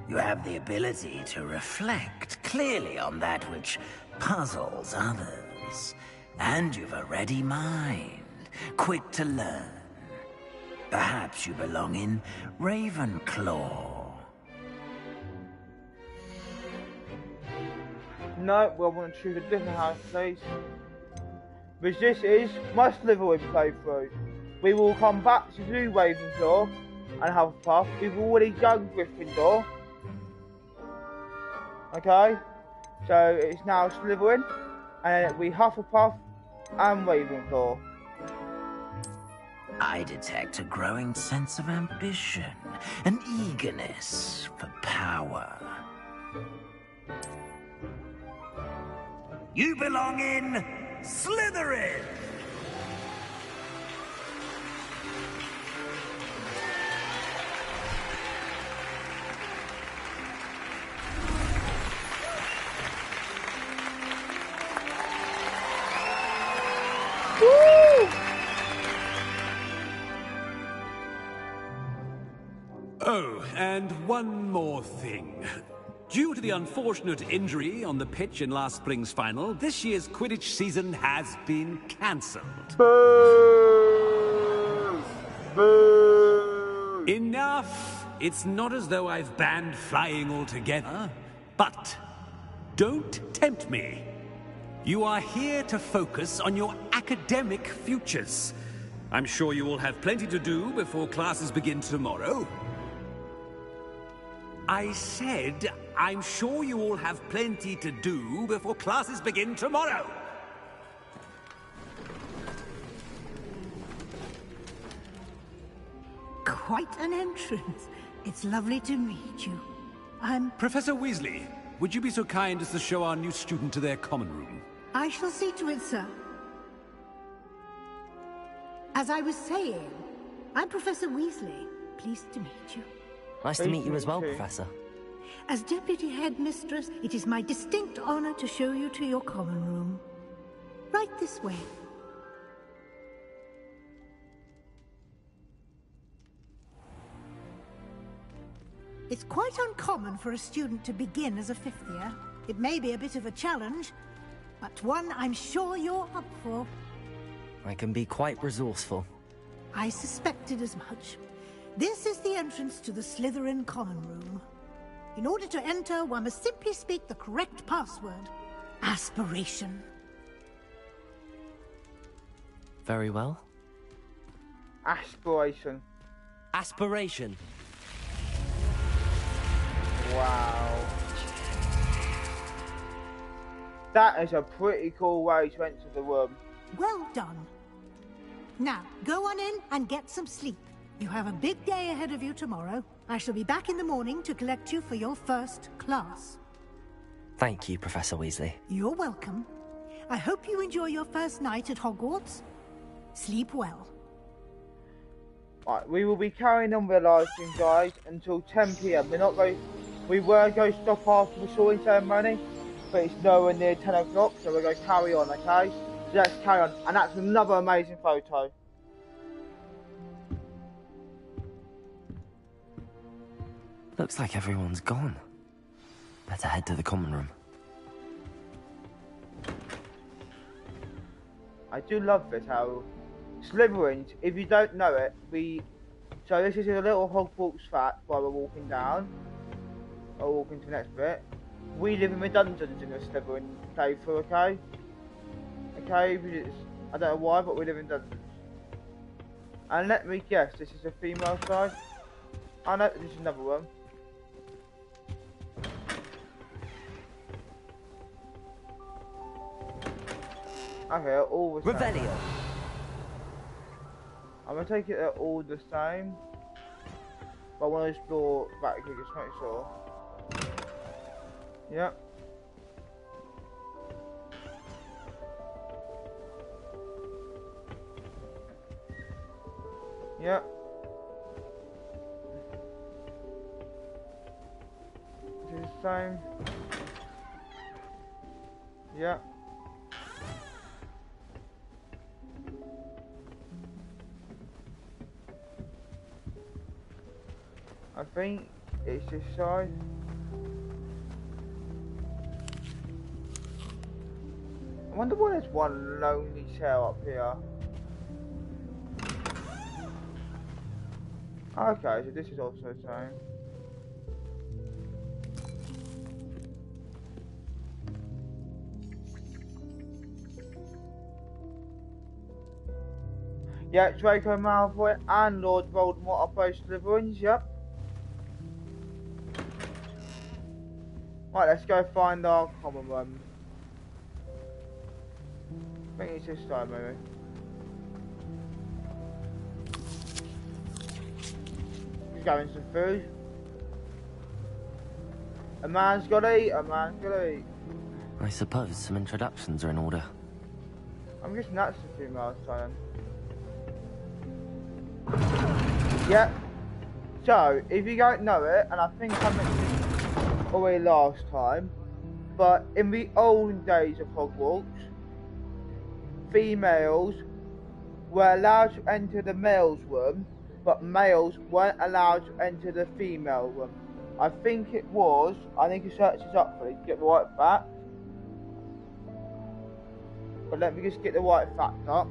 You have the ability to reflect clearly on that which puzzles others. And you've a ready mind, quick to learn. Perhaps you belong in Ravenclaw. No, we want to choose a different house, please. Because this is my Slytherin playthrough. We will come back to do Ravenclaw and Hufflepuff. We've already done Gryffindor. Okay? So it's now Slytherin, and we Hufflepuff and Ravenclaw. I detect a growing sense of ambition, an eagerness for power. You belong in Slytherin! Woo! Oh, and one more thing. Due to the unfortunate injury on the pitch in last spring's final, this year's Quidditch season has been cancelled. Boo! Boo! Enough! It's not as though I've banned flying altogether, but don't tempt me. You are here to focus on your academic futures. I'm sure you will have plenty to do before classes begin tomorrow. I said, I'm sure you all have plenty to do before classes begin tomorrow. Quite an entrance. It's lovely to meet you. I'm... Professor Weasley, would you be so kind as to show our new student to their common room? I shall see to it, sir. As I was saying, I'm Professor Weasley. Pleased to meet you. Nice to meet you as well, Professor. As Deputy Headmistress, it is my distinct honor to show you to your common room. Right this way. It's quite uncommon for a student to begin as a fifth year. It may be a bit of a challenge, but one I'm sure you're up for. I can be quite resourceful. I suspected as much. This is the entrance to the Slytherin common room. In order to enter, one must simply speak the correct password. Aspiration. Very well. Aspiration. Aspiration. Wow. That is a pretty cool way to enter the room. Well done. Now, go on in and get some sleep. You have a big day ahead of you tomorrow. I shall be back in the morning to collect you for your first class. Thank you, Professor Weasley. You're welcome. I hope you enjoy your first night at Hogwarts. Sleep well. Right, we will be carrying on with the live stream, guys, until 10 PM. We were going to stop after the sorting ceremony, but it's nowhere near 10 o'clock, so we're going to carry on, okay? So let's carry on. And that's another amazing photo. Looks like everyone's gone. Better head to the common room. I do love this, how Slytherins, if you don't know it, so this is a little Hogwarts fact while we're walking down. Or walking to the next bit. We live in the dungeons in the Slytherin playthrough, okay? Okay, I don't know why, but we live in dungeons. And let me guess, this is a female side? Oh no, this is another one. Okay, all the same. Revelio. I'm gonna take it they're all the same. But I want to explore back here, just make sure. Yep. Yep. This is the same. Yep. I think it's this side. I wonder why there's one lonely chair up here. Okay, so this is also the same. Yeah, Draco Malfoy and Lord Voldemort are both Slytherins, yep. Right, let's go find our common room. I think it's this side, maybe. He's getting some food. A man's gotta eat, a man's gotta eat. I suppose some introductions are in order. I'm guessing that's the female side. Yep. So, if you don't know it, and I think I mentioned this already last time, but in the olden days of Hogwarts, females were allowed to enter the male's room, but males weren't allowed to enter the female room. I think it was, I need to search this up for you to get the right fact. But let me just get the right fact up.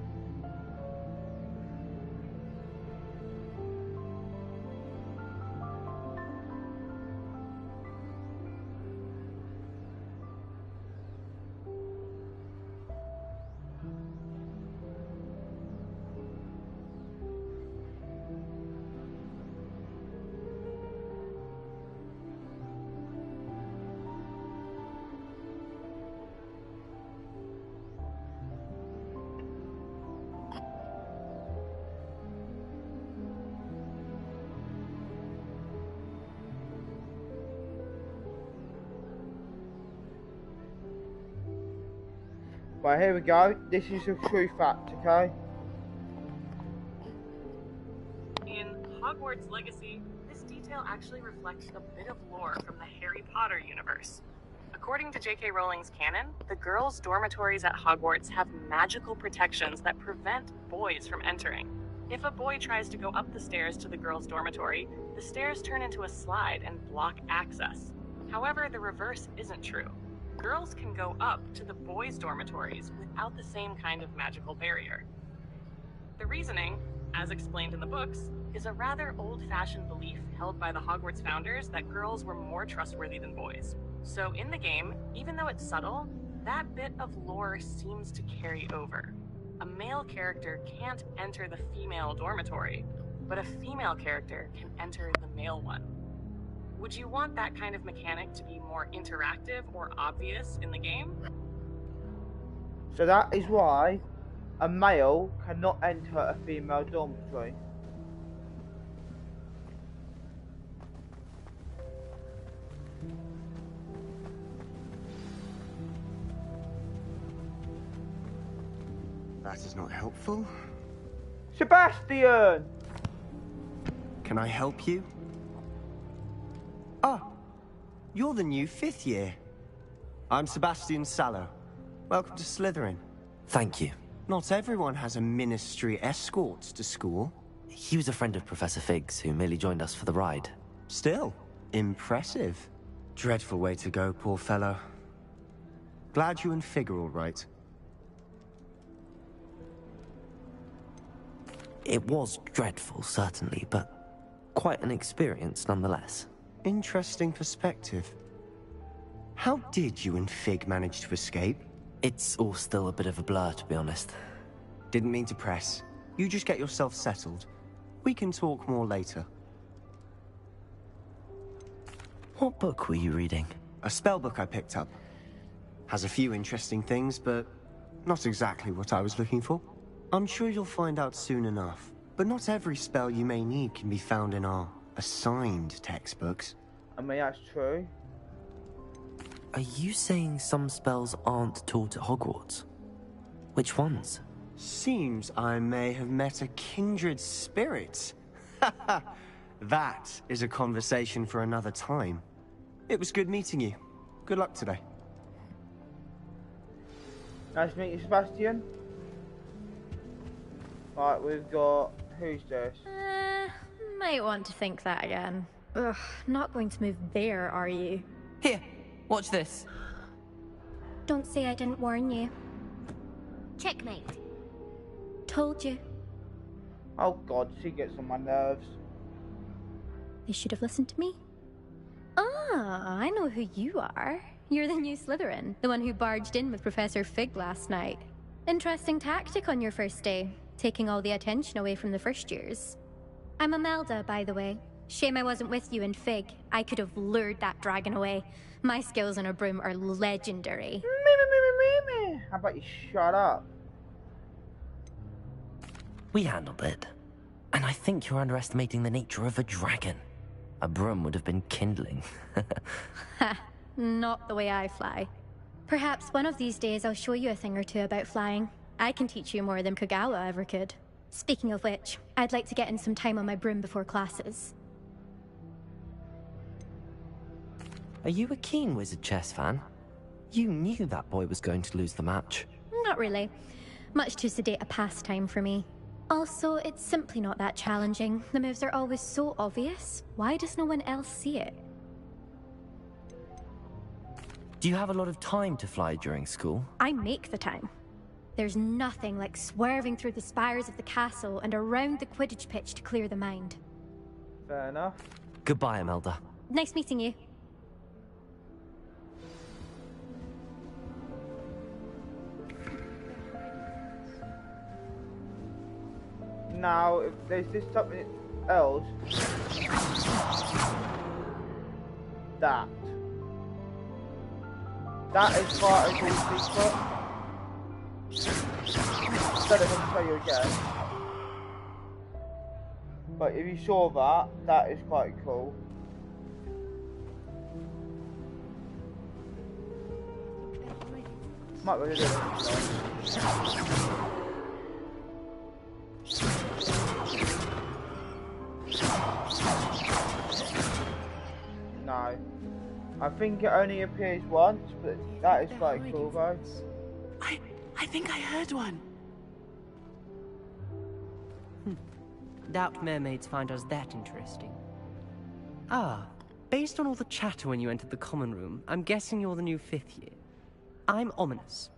Right, here we go. This is a true fact, okay? In Hogwarts Legacy, this detail actually reflects a bit of lore from the Harry Potter universe. According to J.K. Rowling's canon, the girls' dormitories at Hogwarts have magical protections that prevent boys from entering. If a boy tries to go up the stairs to the girls' dormitory, the stairs turn into a slide and block access. However, the reverse isn't true. Girls can go up to the boys' dormitories without the same kind of magical barrier. The reasoning, as explained in the books, is a rather old-fashioned belief held by the Hogwarts founders that girls were more trustworthy than boys. So in the game, even though it's subtle, that bit of lore seems to carry over. A male character can't enter the female dormitory, but a female character can enter the male one. Would you want that kind of mechanic to be more interactive or obvious in the game? So that is why a male cannot enter a female dormitory. That is not helpful. Sebastian! Can I help you? Ah, you're the new 5th year. I'm Sebastian Sallow. Welcome to Slytherin. Thank you. Not everyone has a ministry escort to school. He was a friend of Professor Fig's who merely joined us for the ride. Still, impressive. Dreadful way to go, poor fellow. Glad you and Fig are all right. It was dreadful, certainly, but quite an experience nonetheless. Interesting perspective. How did you and Fig manage to escape? It's all still a bit of a blur, to be honest. Didn't mean to press. You just get yourself settled. We can talk more later. What book were you reading? A spellbook I picked up. Has a few interesting things, but not exactly what I was looking for. I'm sure you'll find out soon enough. But not every spell you may need can be found in our assigned textbooks. I mean, that's true. Are you saying some spells aren't taught at Hogwarts? Which ones? Seems I may have met a kindred spirit. That is a conversation for another time. It was good meeting you. Good luck today. Nice to meet you, Sebastian. Right, we've got... Who's this? Might want to think that again. Ugh, not going to move there, are you? Here, watch this. Don't say I didn't warn you. Checkmate. Told you. Oh god, she gets on my nerves. They should have listened to me. Ah, I know who you are. You're the new Slytherin, the one who barged in with Professor Fig last night. Interesting tactic on your first day, taking all the attention away from the first years. I'm Imelda, by the way. Shame I wasn't with you in Fig. I could have lured that dragon away. My skills on a broom are legendary. How about you shut up? We handled it. And I think you're underestimating the nature of a dragon. A broom would have been kindling. Ha, not the way I fly. Perhaps one of these days I'll show you a thing or two about flying. I can teach you more than Kogawa ever could. Speaking of which, I'd like to get in some time on my broom before classes. Are you a keen Wizard Chess fan? You knew that boy was going to lose the match. Not really. Much too sedate a pastime for me. Also, it's simply not that challenging. The moves are always so obvious. Why does no one else see it? Do you have a lot of time to fly during school? I make the time. There's nothing like swerving through the spires of the castle and around the Quidditch pitch to clear the mind. Fair enough. Goodbye, Imelda. Nice meeting you. Now, if there's this something else, that is part of the secret. Instead of going to tell you again, but if you saw that, that is quite cool. Might be able to do it. No. I think it only appears once, but that is quite cool, guys. I think I heard one. Doubt mermaids find us that interesting. Ah, based on all the chatter when you entered the common room, I'm guessing you're the new 5th year. I'm Ominous.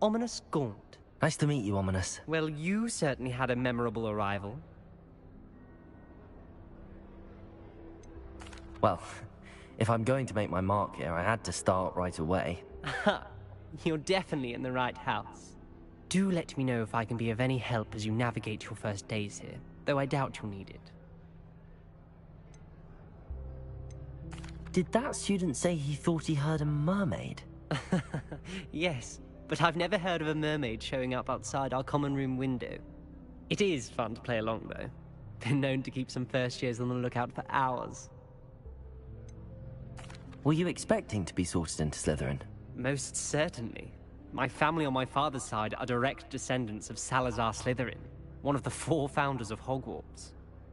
Ominous Gaunt. Nice to meet you, Ominous. Well, you certainly had a memorable arrival. Well, if I'm going to make my mark here, I had to start right away. You're definitely in the right house. Do let me know if I can be of any help as you navigate your first days here, though I doubt you'll need it. Did that student say he thought he heard a mermaid? Yes, but I've never heard of a mermaid showing up outside our common room window. It is fun to play along, though. Been known to keep some first years on the lookout for hours. Were you expecting to be sorted into Slytherin? Most certainly. My family on my father's side are direct descendants of Salazar Slytherin, one of the 4 founders of Hogwarts.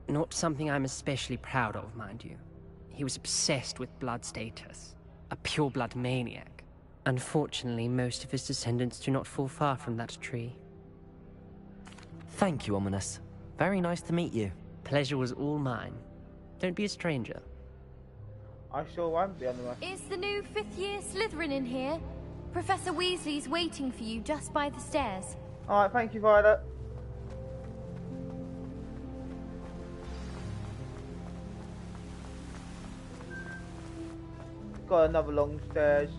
Not something I'm especially proud of, mind you. He was obsessed with blood status, a pure-blood maniac. Unfortunately, most of his descendants do not fall far from that tree. Thank you, Ominous. Very nice to meet you. Pleasure was all mine. Don't be a stranger. I sure won't be on the way. Is the new 5th year Slytherin in here? Professor Weasley's waiting for you just by the stairs. Alright, thank you, Violet. Got another long stairs.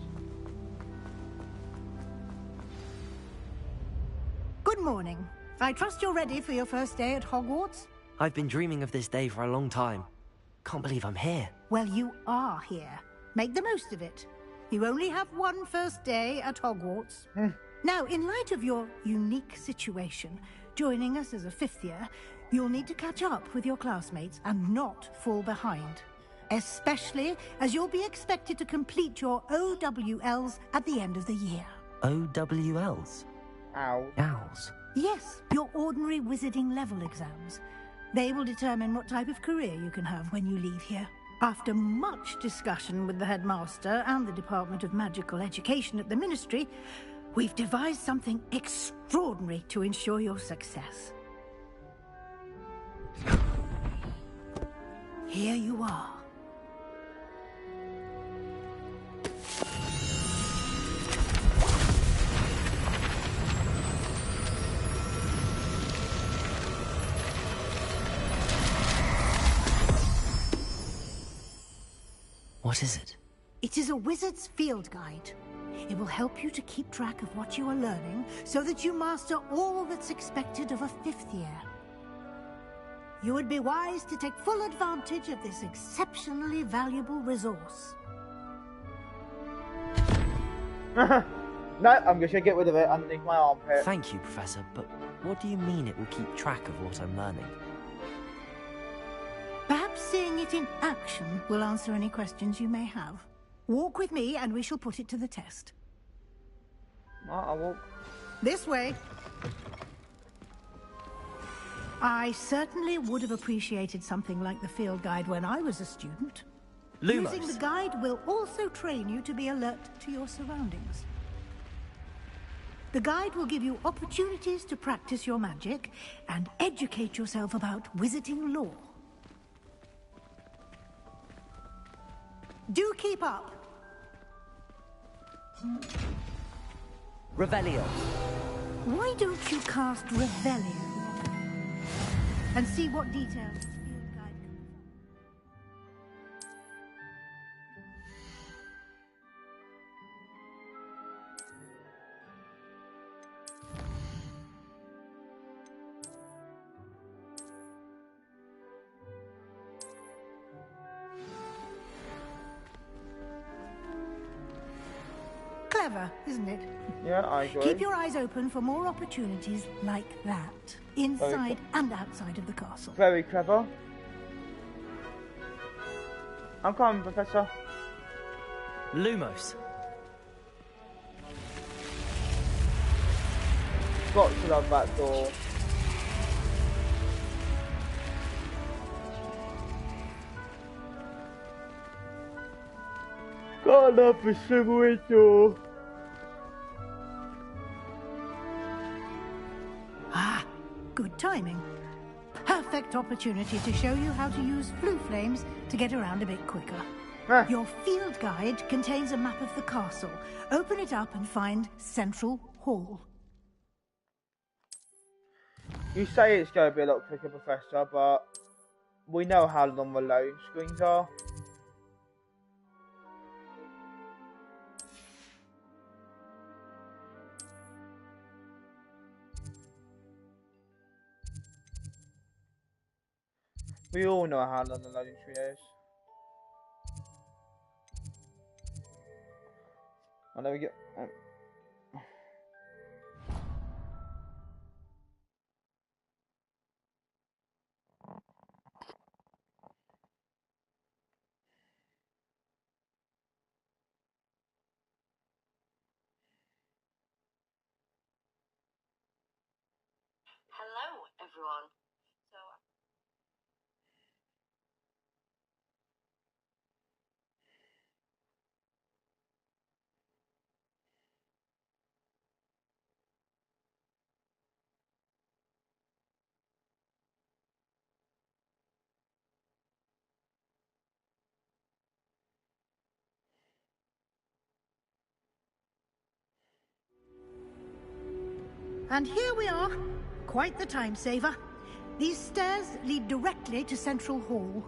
Good morning. I trust you're ready for your first day at Hogwarts? I've been dreaming of this day for a long time. Can't believe I'm here. Well, you are here. Make the most of it. You only have one first day at Hogwarts. Now, in light of your unique situation, joining us as a 5th year, you'll need to catch up with your classmates and not fall behind. Especially as you'll be expected to complete your OWLs at the end of the year. OWLs? Owls. Owls? Yes, your ordinary wizarding level exams. They will determine what type of career you can have when you leave here. After much discussion with the headmaster and the Department of Magical Education at the Ministry, we've devised something extraordinary to ensure your success. Here you are. What is it? It is a wizard's field guide. It will help you to keep track of what you are learning so that you master all that's expected of a 5th year. You would be wise to take full advantage of this exceptionally valuable resource. No, I'm just gonna get rid of it underneath my armpit. Thank you, Professor, but what do you mean it will keep track of what I'm learning? Perhaps seeing it in action will answer any questions you may have. Walk with me and we shall put it to the test. I'll walk. This way. I certainly would have appreciated something like the field guide when I was a student. Lumos. Using the guide will also train you to be alert to your surroundings. The guide will give you opportunities to practice your magic and educate yourself about wizarding lore. Do keep up. Revelio. Why don't you cast Revelio and see what details this field guide can provide? Clever, isn't it? Yeah, I agree. Keep your eyes open for more opportunities like that, inside and outside of the castle. Very clever. I'm coming, Professor. Lumos. got to love that door. Gotta love the silvery door. Ah, good timing. Perfect opportunity to show you how to use blue flames to get around a bit quicker. Your field guide contains a map of the castle. Open it up and find Central Hall. You say it's going to be a lot quicker, Professor, but we know how long the loading screens are. We all know how long the loading screen is. Oh, there we go. Hello, everyone. And here we are. Quite the time saver. These stairs lead directly to Central Hall.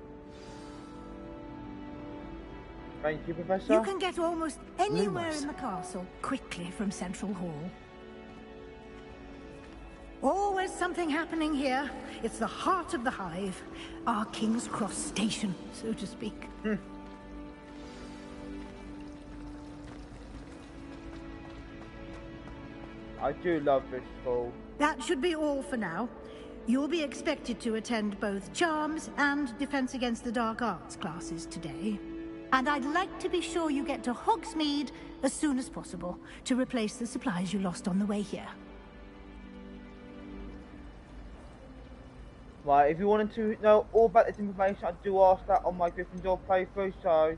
Thank you, Professor. You can get almost anywhere in the castle quickly from Central Hall. Always something happening here. It's the heart of the hive. Our King's Cross station, so to speak. I do love this school. That should be all for now. You'll be expected to attend both Charms and Defense Against the Dark Arts classes today. And I'd like to be sure you get to Hogsmeade as soon as possible to replace the supplies you lost on the way here. Right, if you wanted to know all about this information, I do ask that on my Gryffindor playthrough, so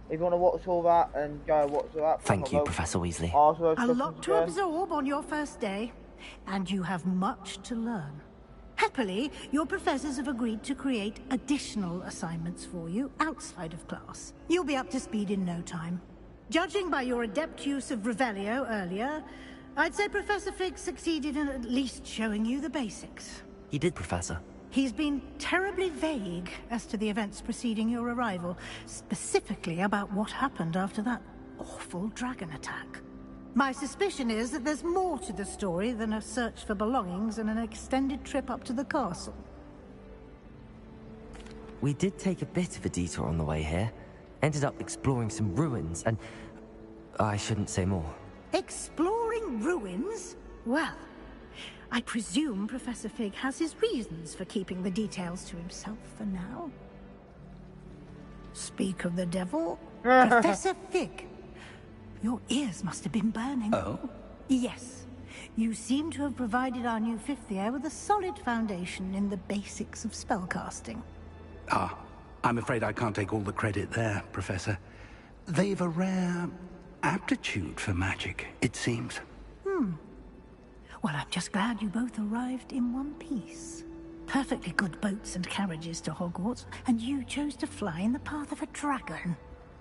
if you want to watch all that and go watch all that... Thank you, Professor Weasley. A lot to absorb on your first day, and you have much to learn. Happily, your professors have agreed to create additional assignments for you outside of class. You'll be up to speed in no time. Judging by your adept use of Revelio earlier, I'd say Professor Fig succeeded in at least showing you the basics. He did, Professor. He's been terribly vague as to the events preceding your arrival, specifically about what happened after that awful dragon attack. My suspicion is that there's more to the story than a search for belongings and an extended trip up to the castle. We did take a bit of a detour on the way here. Ended up exploring some ruins, and I shouldn't say more. Exploring ruins? Well, I presume Professor Fig has his reasons for keeping the details to himself for now. Speak of the devil, Professor Fig. Your ears must have been burning. Oh? Yes. You seem to have provided our new fifth year with a solid foundation in the basics of spellcasting. Ah, I'm afraid I can't take all the credit there, Professor. They've a rare aptitude for magic, it seems. Well, I'm just glad you both arrived in one piece. Perfectly good boats and carriages to Hogwarts, and you chose to fly in the path of a dragon.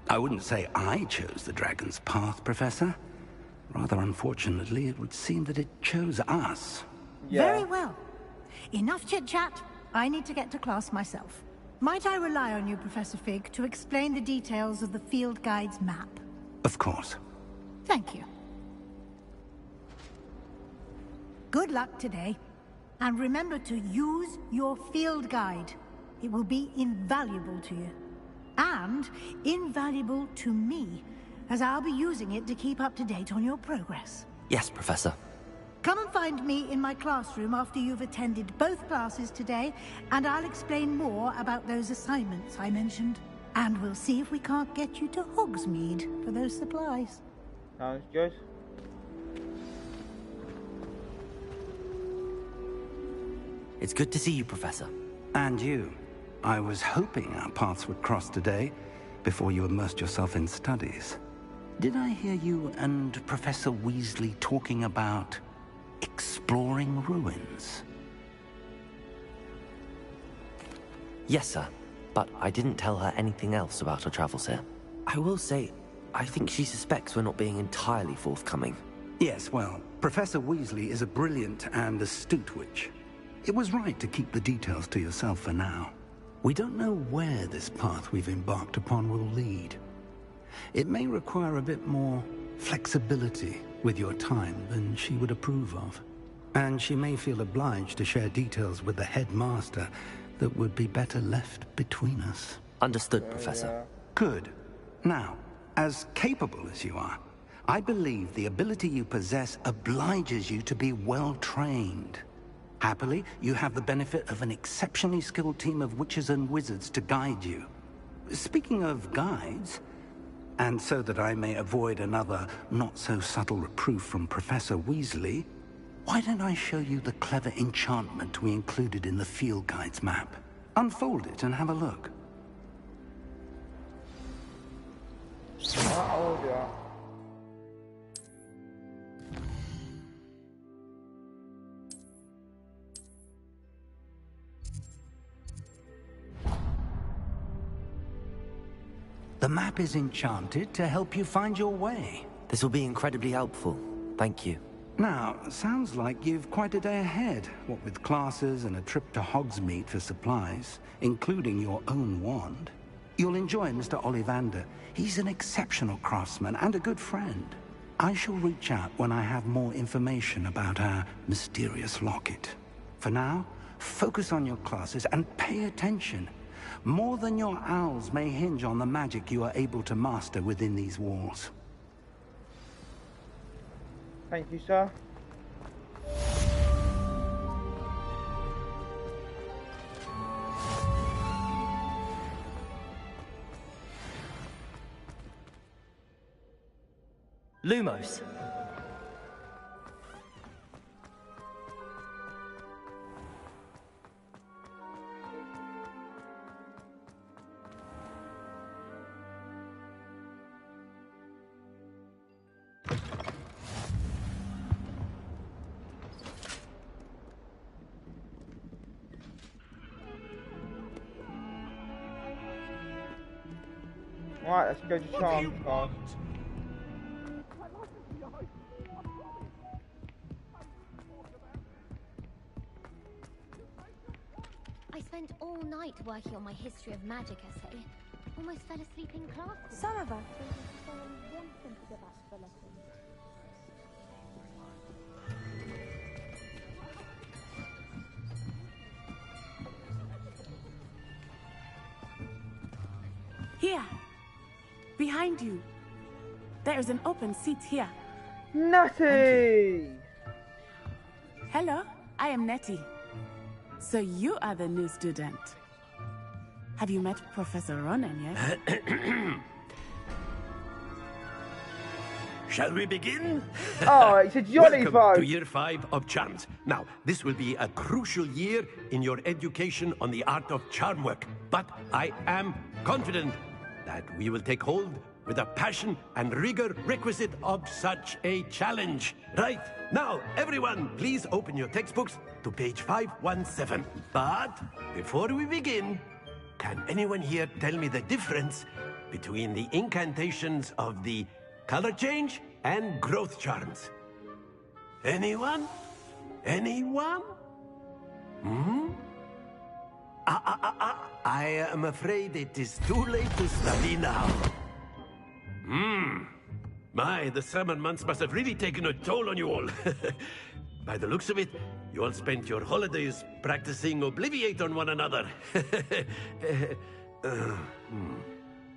I wouldn't say I chose the dragon's path, Professor. Rather unfortunately, it would seem that it chose us. Yeah. Very well. Enough chit-chat. I need to get to class myself. Might I rely on you, Professor Fig, to explain the details of the field guide's map? Of course. Thank you. Good luck today. And remember to use your field guide. It will be invaluable to you. And invaluable to me, as I'll be using it to keep up to date on your progress. Yes, Professor. Come and find me in my classroom after you've attended both classes today, and I'll explain more about those assignments I mentioned. And we'll see if we can't get you to Hogsmeade for those supplies. Sounds good. It's good to see you, Professor. And you. I was hoping our paths would cross today, before you immersed yourself in studies. Did I hear you and Professor Weasley talking about exploring ruins? Yes, sir. But I didn't tell her anything else about our travels here. I will say, I think she suspects we're not being entirely forthcoming. Yes, well, Professor Weasley is a brilliant and astute witch. It was right to keep the details to yourself for now. We don't know where this path we've embarked upon will lead. It may require a bit more flexibility with your time than she would approve of. And she may feel obliged to share details with the headmaster that would be better left between us. Understood, Professor. Good. Now, as capable as you are, I believe the ability you possess obliges you to be well-trained. Happily, you have the benefit of an exceptionally skilled team of witches and wizards to guide you. Speaking of guides, and so that I may avoid another not-so-subtle reproof from Professor Weasley, why don't I show you the clever enchantment we included in the field guide's map? Unfold it and have a look. The map is enchanted to help you find your way. This will be incredibly helpful. Thank you. Now, sounds like you've quite a day ahead, what with classes and a trip to Hogsmeade for supplies, including your own wand. You'll enjoy Mr. Ollivander. He's an exceptional craftsman and a good friend. I shall reach out when I have more information about our mysterious locket. For now, focus on your classes and pay attention. More than your owls may hinge on the magic you are able to master within these walls. Thank you, sir. Lumos. Right, let's go to Charms class. I spent all night working on my history of magic essay. Almost fell asleep in class. Some of us want them to give us the lessons. Here, behind you. There is an open seat here. Nettie! Hello, I am Nettie. So you are the new student. Have you met Professor Ronan yet? Shall we begin? Oh, it's a jolly Welcome to Year 5 of Charms. Now, this will be a crucial year in your education on the art of charm work. But I am confident that we will take hold with the passion and rigor requisite of such a challenge. Right, now, everyone, please open your textbooks to page 517. But before we begin, can anyone here tell me the difference between the incantations of the color change and growth charms? Anyone? Anyone? I am afraid it is too late to study now. My, the summer months must have really taken a toll on you all. By the looks of it, you all spent your holidays practicing Obliviate on one another.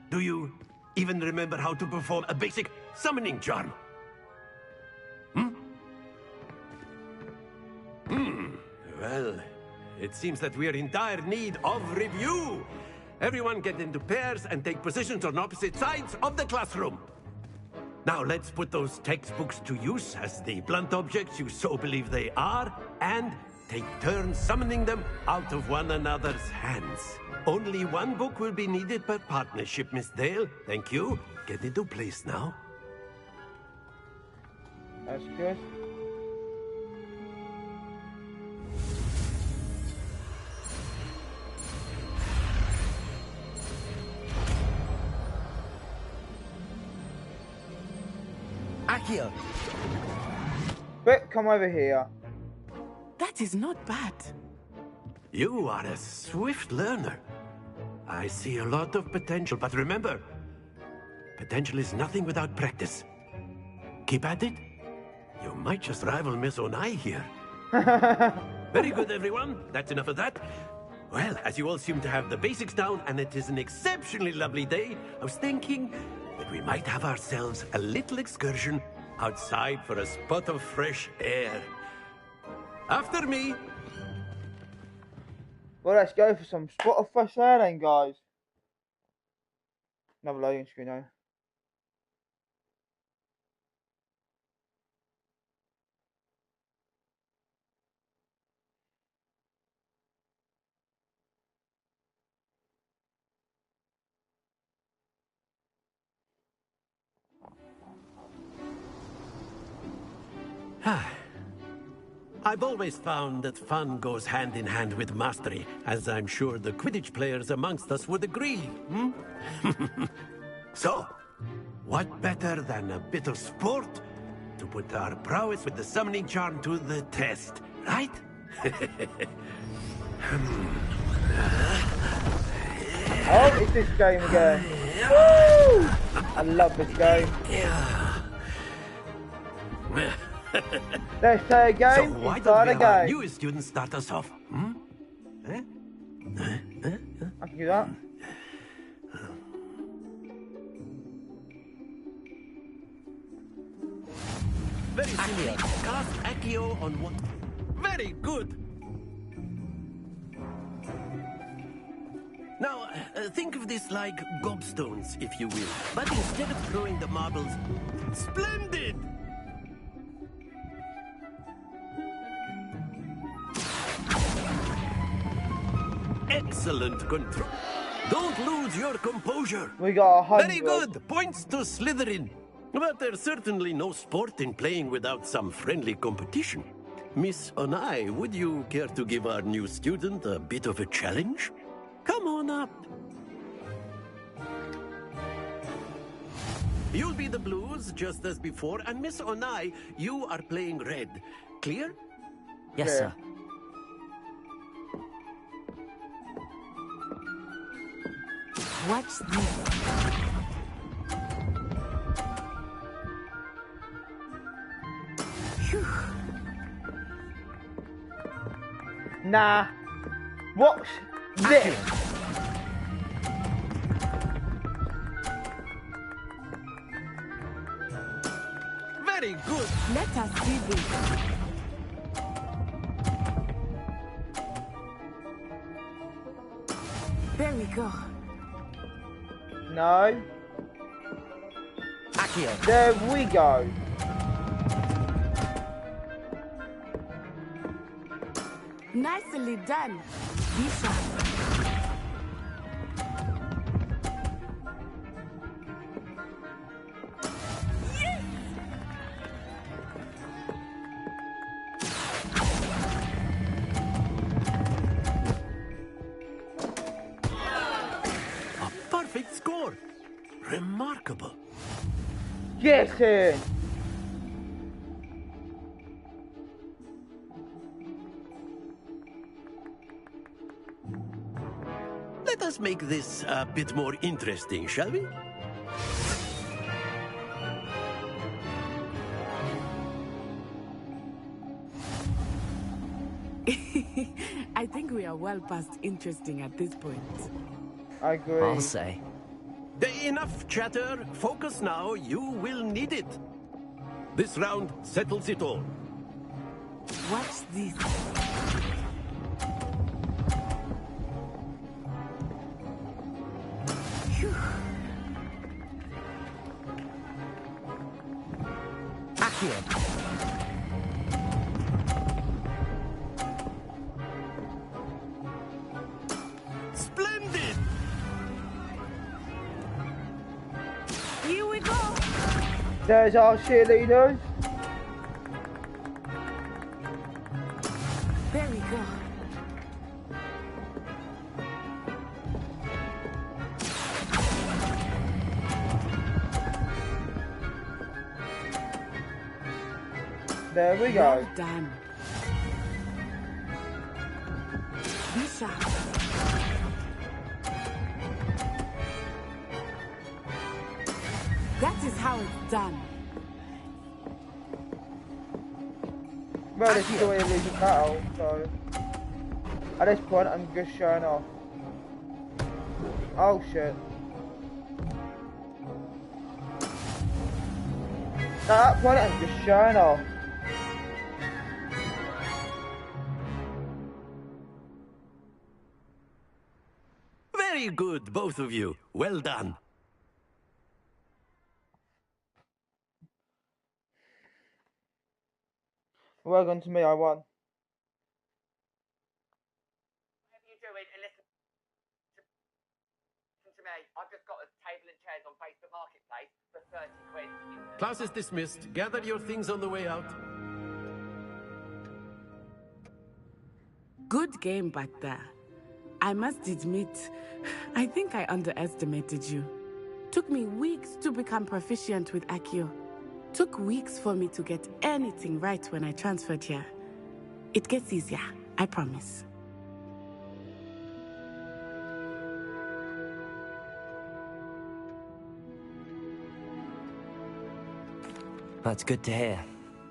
Do you even remember how to perform a basic summoning charm? Well, it seems that we are in dire need of review. Everyone get into pairs and take positions on opposite sides of the classroom. Now let's put those textbooks to use as the blunt objects you so believe they are, and take turns summoning them out of one another's hands. Only one book will be needed per partnership, Miss Dale. Thank you. Get into place now. That's good. Accio! Quick, come over here. That is not bad. You are a swift learner. I see a lot of potential, but remember, potential is nothing without practice. Keep at it. You might just rival Miss Onai here. Very good, everyone. That's enough of that. Well, as you all seem to have the basics down, and it is an exceptionally lovely day, I was thinking that we might have ourselves a little excursion outside for a spot of fresh air. After me. Well, let's go for some spot of fresh air then, guys. Another loading screen now. I've always found that fun goes hand in hand with mastery, as I'm sure the Quidditch players amongst us would agree, hmm? So, what better than a bit of sport to put our prowess with the summoning charm to the test, right? Oh, it's this game again. Woo! I love this game. Let's play a game. So why don't we have our newest student start us off? Hmm? I can do that. Very simply, cast Accio on one. Very good. Now, think of this like gobstones, if you will. But instead of throwing the marbles, splendid! Excellent control. Don't lose your composure. We got 100. Very good. Points to Slytherin. But there's certainly no sport in playing without some friendly competition. Miss Onai, would you care to give our new student a bit of a challenge? Come on up. You'll be the blues, just as before, and Miss Onai, you are playing red. Clear? Yes, sir. Watch this. Phew. Nah. Watch this. Very good. Let us see this. There we go. No. Accio. There we go. Nicely done. Be sharp. A perfect score. Remarkable. Get in. Let us make this a bit more interesting, shall we? I think we are well past interesting at this point. I agree. I'll say. Enough chatter. Focus now. You will need it. This round settles it all. Watch this. Phew. Accio. we go. There's our cheerleaders. There we go. There we go. Well done. Be sharp. That is how it's done. Well, this is the way of losing battle, so at this point I'm just showing off. Oh shit. At that point I'm just showing off. Very good, both of you. Well done. Well done to me, I won. Whatever you do, listen to me. I've just got a table and chairs on Facebook Marketplace for 30 quid. Class is dismissed. Gather your things on the way out. Good game back there. I must admit, I think I underestimated you. Took me weeks to become proficient with Accio. Took weeks for me to get anything right when I transferred here. It gets easier, I promise. That's good to hear.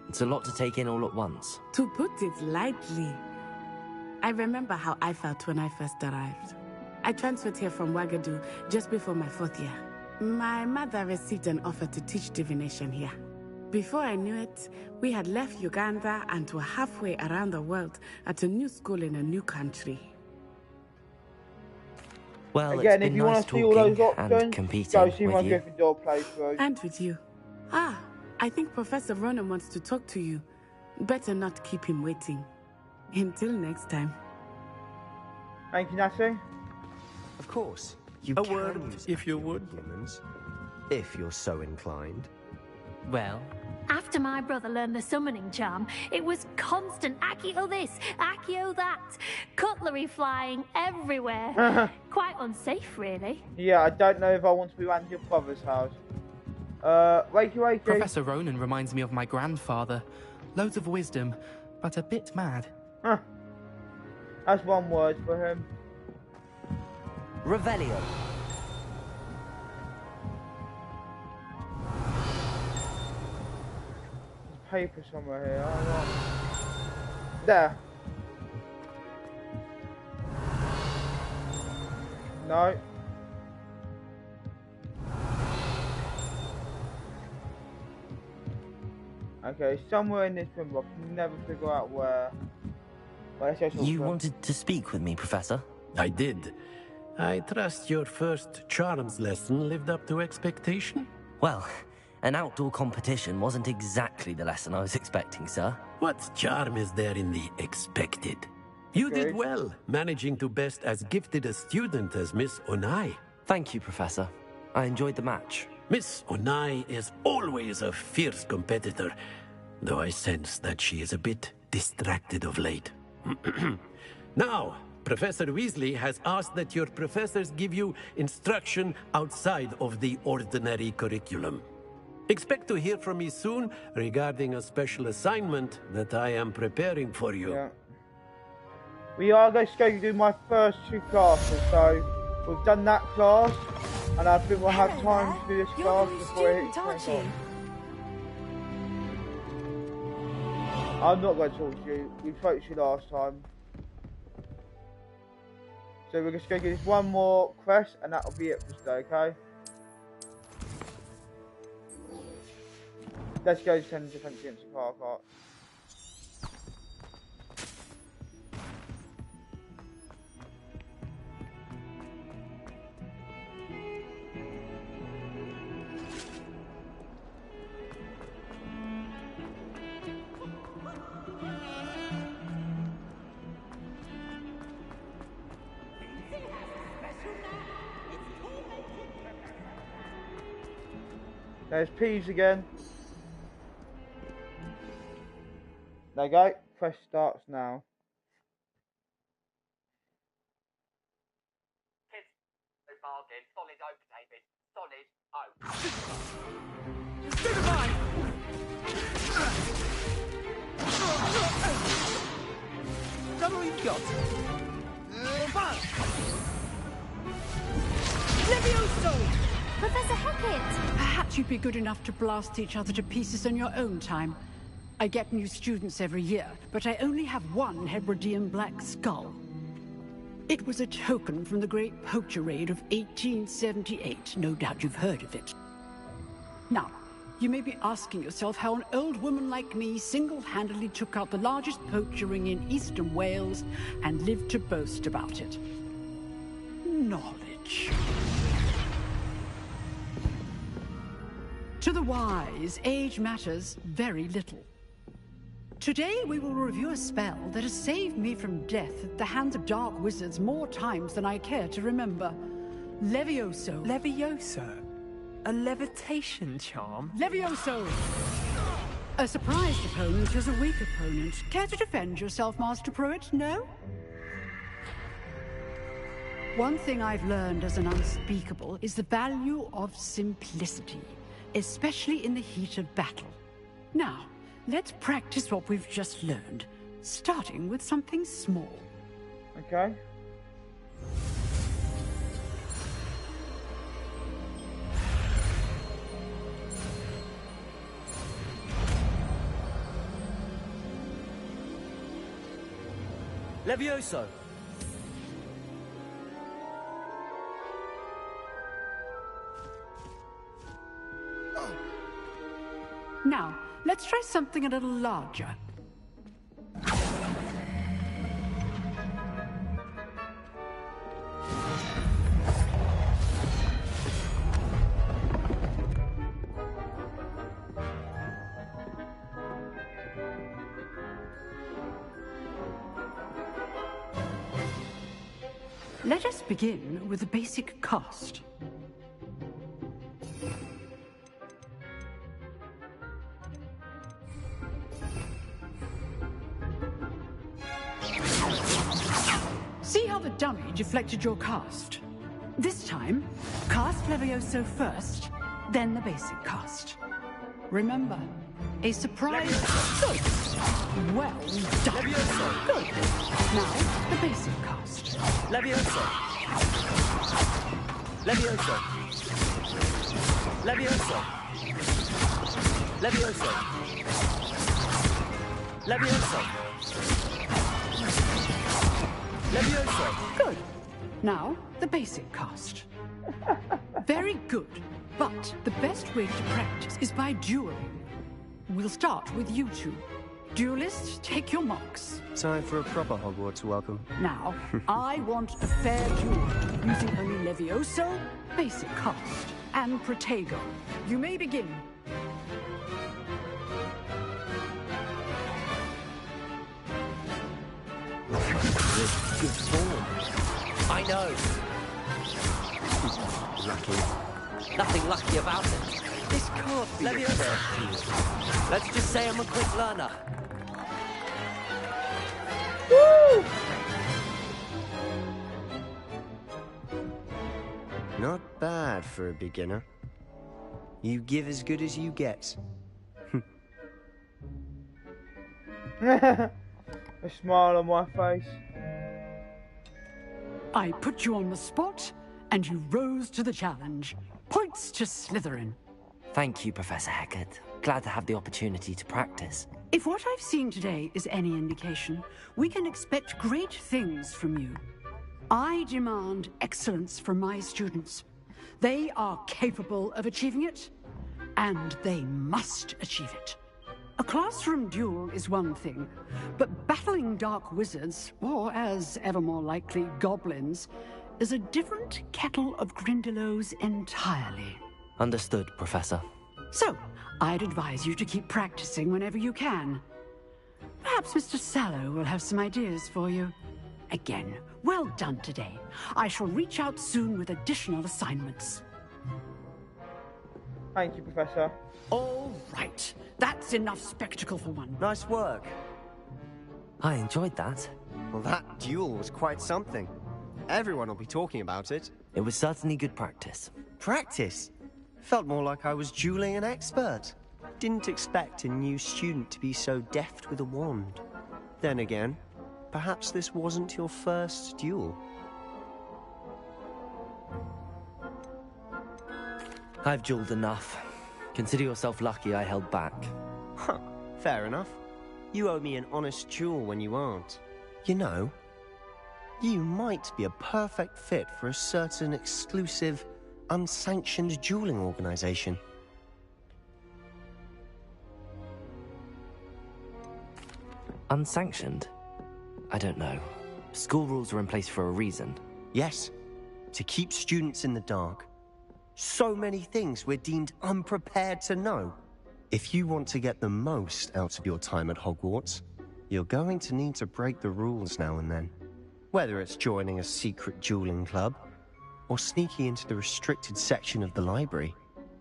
It's a lot to take in all at once. To put it lightly, I remember how I felt when I first arrived. I transferred here from Ouagadougou just before my 4th year. My mother received an offer to teach divination here. Before I knew it, we had left Uganda and were halfway around the world at a new school in a new country. Well, again, it's if been you nice want to see all those talking and options, competing go see my with you. Gryffindor playthrough. And with you. Ah, I think Professor Ronan wants to talk to you. Better not keep him waiting. Until next time. Thank you, Natty. Of course. You A can word, use if you would. humans, if you're so inclined. Well, After my brother learned the summoning charm, it was constant Accio this, Accio that. Cutlery flying everywhere. Quite unsafe, really. Yeah, I don't know if I want to be around your brother's house. Wakey. Professor Ronan reminds me of my grandfather. Loads of wisdom, but a bit mad. Huh. That's one word for him. Revelio. There's paper somewhere here. Oh, no. There. No. Okay, somewhere in this room, but I can never figure out where. You wanted to speak with me, Professor? I did. I trust your first charms lesson lived up to expectation? Well, an outdoor competition wasn't exactly the lesson I was expecting, sir. What charm is there in the expected? You did well, managing to best as gifted a student as Miss Onai. Thank you, Professor. I enjoyed the match. Miss Onai is always a fierce competitor, though I sense that she is a bit distracted of late. Now, Professor Weasley has asked that your professors give you instruction outside of the ordinary curriculum. Expect to hear from me soon regarding a special assignment that I am preparing for you. Yeah. We are going to do my first 2 classes, so we've done that class, and I think we'll have time to do this class before it hits 20 o'clock. I'm not going to talk to you. We spoke to you last time. So we're just going to do this one more quest, and that'll be it for today, okay? Let's go send the defense against the car cart. There's P's again. There you go. Press starts now. Kids, no bargain. Solid oak, David. Solid oak. Stay behind! Is that all you've got? Levioso! Professor Hackett! Perhaps you'd be good enough to blast each other to pieces in your own time. I get new students every year, but I only have one Hebridean black skull. It was a token from the Great Poacher Raid of 1878. No doubt you've heard of it. Now, you may be asking yourself how an old woman like me single-handedly took out the largest poacher ring in eastern Wales and lived to boast about it. Knowledge. To the wise, age matters very little. Today we will review a spell that has saved me from death at the hands of dark wizards more times than I care to remember. Levioso. Levioso? A levitation charm? Levioso! A surprised opponent is a weak opponent. Care to defend yourself, Master Pruitt? No? One thing I've learned as an unspeakable is the value of simplicity, especially in the heat of battle. Now, let's practice what we've just learned, starting with something small. Okay. Levioso! Now, let's try something a little larger. Let us begin with the basic cast. See how the dummy deflected your cast? This time, cast Levioso first, then the basic cast. Remember, a surprise... Good. Well done. Levioso. Good. Now, the basic cast. Levioso. Levioso. Levioso. Levioso. Levioso. Levioso. Good. Now, the basic cast. Very good. But the best way to practice is by dueling. We'll start with you two. Duelists, take your marks. Time for a proper Hogwarts welcome. Now, I want a fair duel, using only Levioso, basic cast, and Protego. You may begin. Good form. I know. Lucky. Nothing lucky about it. This can't be Levioso. Let's just say I'm a quick learner. Woo! Not bad for a beginner. You give as good as you get. A smile on my face. I put you on the spot, and you rose to the challenge. Points to Slytherin. Thank you, Professor Hackett. Glad to have the opportunity to practice. If what I've seen today is any indication, we can expect great things from you. I demand excellence from my students. They are capable of achieving it, and they must achieve it. A classroom duel is one thing, but battling dark wizards, or as ever more likely, goblins, is a different kettle of Grindylows entirely. Understood, Professor. So, I'd advise you to keep practicing whenever you can. Perhaps Mr. Sallow will have some ideas for you. Again, well done today. I shall reach out soon with additional assignments. Thank you, Professor. All right. That's enough spectacle for one. Nice work. I enjoyed that. Well, that duel was quite something. Everyone will be talking about it. It was certainly good practice. Practice? Felt more like I was dueling an expert. Didn't expect a new student to be so deft with a wand. Then again, perhaps this wasn't your first duel. I've dueled enough. Consider yourself lucky I held back. Huh, fair enough. You owe me an honest duel when you aren't. You know, you might be a perfect fit for a certain exclusive, unsanctioned dueling organization. Unsanctioned? I don't know. School rules are in place for a reason. Yes, to keep students in the dark. So many things we're deemed unprepared to know. If you want to get the most out of your time at Hogwarts, you're going to need to break the rules now and then. Whether it's joining a secret dueling club, or sneaking into the restricted section of the library,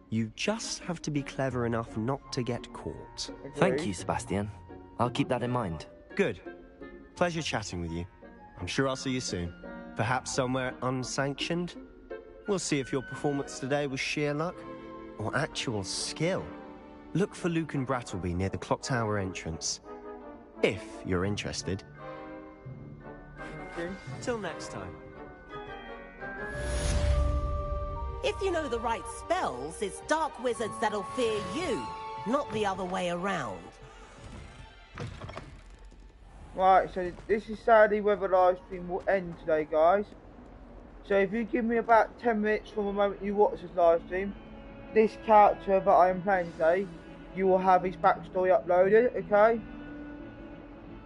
you just have to be clever enough not to get caught. Thank you, Sebastian. I'll keep that in mind. Good. Pleasure chatting with you. I'm sure I'll see you soon. Perhaps somewhere unsanctioned? We'll see if your performance today was sheer luck or actual skill. Look for Luke and Brattleby near the clock tower entrance. If you're interested. Okay. Till next time. If you know the right spells, it's dark wizards that'll fear you, not the other way around. Right, so this is sadly where the live stream will end today, guys. So if you give me about 10 minutes from the moment you watch this live stream, this character that I am playing today, you will have his backstory uploaded, okay?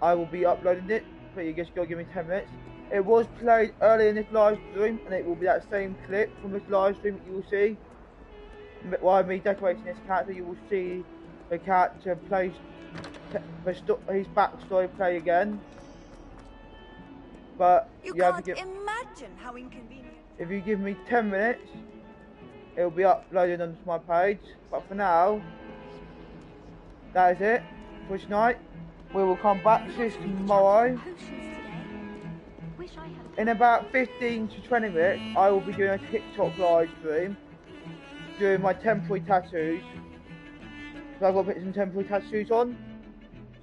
I will be uploading it, but you just gotta give me 10 minutes. It was played earlier in this live stream, and it will be that same clip from this live stream that you will see. While me decorating this character, you will see the character play his backstory play again. But you have to give. Imagine how inconvenient. If you give me 10 minutes, it will be uploaded onto my page. But for now, that is it for tonight. We will come back to this tomorrow. In about 15 to 20 minutes, I will be doing a TikTok live stream, doing my temporary tattoos. So I've got to put some temporary tattoos on,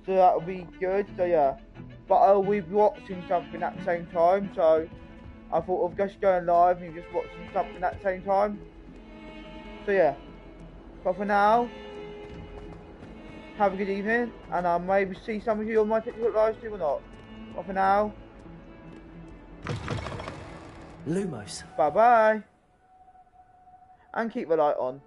so that will be good. So yeah, but I will be watching something at the same time. So I thought of just going live and just watching something at the same time. So yeah, but for now, have a good evening, and I'll maybe see some of you on my TikTok live stream or not. But for now, Lumos. bye bye, and keep the light on.